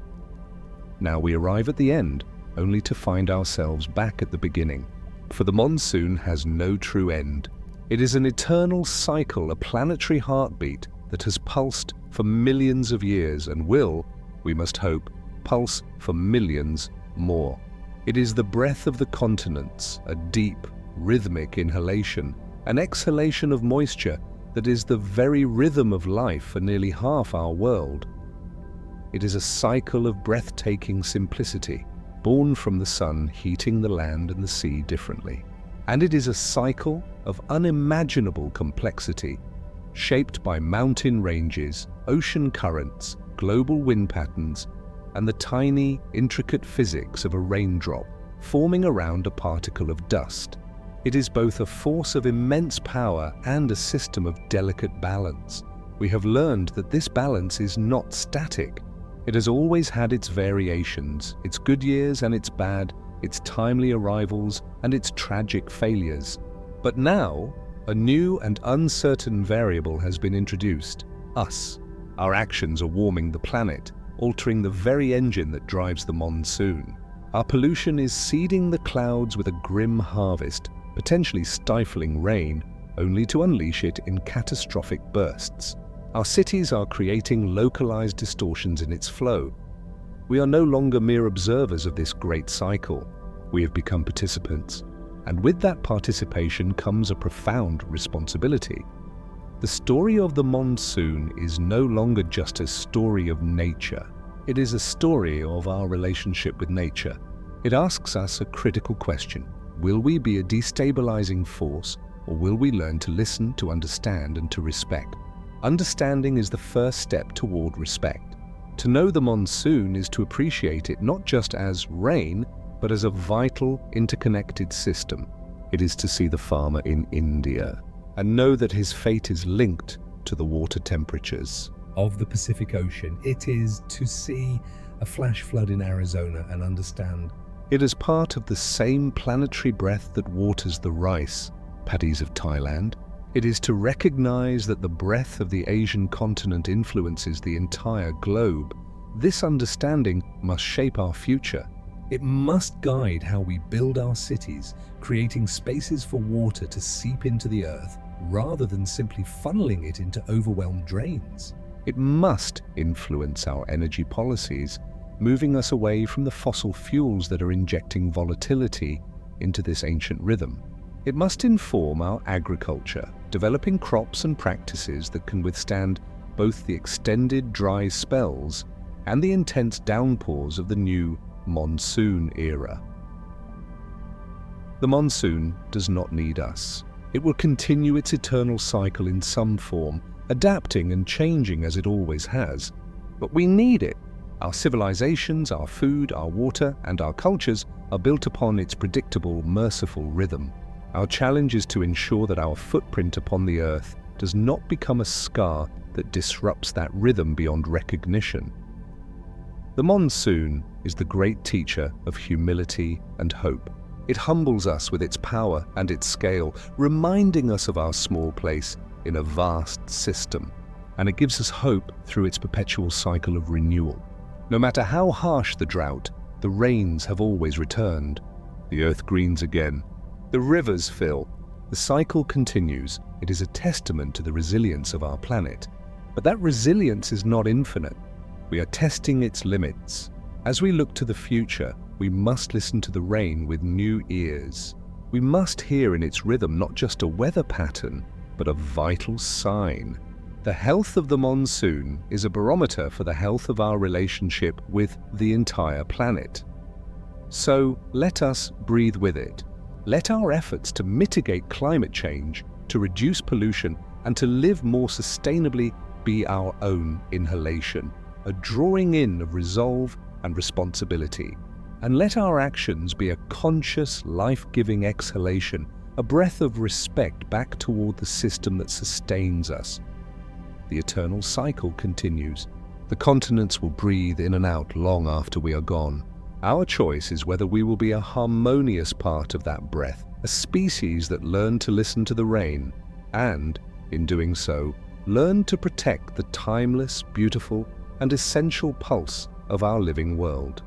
Now we arrive at the end, only to find ourselves back at the beginning. For the monsoon has no true end. It is an eternal cycle, a planetary heartbeat that has pulsed for millions of years and will, we must hope, pulse for millions more. It is the breath of the continents, a deep, rhythmic inhalation, an exhalation of moisture that is the very rhythm of life for nearly half our world. It is a cycle of breathtaking simplicity, born from the sun heating the land and the sea differently. And it is a cycle of unimaginable complexity, shaped by mountain ranges, ocean currents, global wind patterns, and the tiny, intricate physics of a raindrop forming around a particle of dust. It is both a force of immense power and a system of delicate balance. We have learned that this balance is not static. It has always had its variations, its good years and its bad, its timely arrivals and its tragic failures. But now, a new and uncertain variable has been introduced: us. Our actions are warming the planet, altering the very engine that drives the monsoon. Our pollution is seeding the clouds with a grim harvest, potentially stifling rain, only to unleash it in catastrophic bursts. Our cities are creating localized distortions in its flow. We are no longer mere observers of this great cycle. We have become participants, and with that participation comes a profound responsibility. The story of the monsoon is no longer just a story of nature. It is a story of our relationship with nature. It asks us a critical question: will we be a destabilizing force, or will we learn to listen, to understand, and to respect? Understanding is the first step toward respect. To know the monsoon is to appreciate it not just as rain, but as a vital, interconnected system. It is to see the farmer in India and know that his fate is linked to the water temperatures Of the Pacific Ocean, it is to see a flash flood in Arizona and understand it is part of the same planetary breath that waters the rice paddies of Thailand. It is to recognize that the breath of the Asian continent influences the entire globe. This understanding must shape our future. It must guide how we build our cities, creating spaces for water to seep into the earth, rather than simply funneling it into overwhelmed drains. It must influence our energy policies, moving us away from the fossil fuels that are injecting volatility into this ancient rhythm. It must inform our agriculture, developing crops and practices that can withstand both the extended dry spells and the intense downpours of the new monsoon era. The monsoon does not need us. It will continue its eternal cycle in some form, adapting and changing as it always has. But we need it. Our civilizations, our food, our water, and our cultures are built upon its predictable, merciful rhythm. Our challenge is to ensure that our footprint upon the earth does not become a scar that disrupts that rhythm beyond recognition. The monsoon is the great teacher of humility and hope. It humbles us with its power and its scale, reminding us of our small place in a vast system. And it gives us hope through its perpetual cycle of renewal. No matter how harsh the drought, the rains have always returned. The earth greens again. The rivers fill. The cycle continues. It is a testament to the resilience of our planet. But that resilience is not infinite. We are testing its limits. As we look to the future, we must listen to the rain with new ears. We must hear in its rhythm not just a weather pattern, but a vital sign. The health of the monsoon is a barometer for the health of our relationship with the entire planet. So let us breathe with it. Let our efforts to mitigate climate change, to reduce pollution, and to live more sustainably be our own inhalation, a drawing in of resolve and responsibility. And let our actions be a conscious, life-giving exhalation, a breath of respect back toward the system that sustains us. The eternal cycle continues. The continents will breathe in and out long after we are gone. Our choice is whether we will be a harmonious part of that breath, a species that learn to listen to the rain, and, in doing so, learn to protect the timeless, beautiful, and essential pulse of our living world.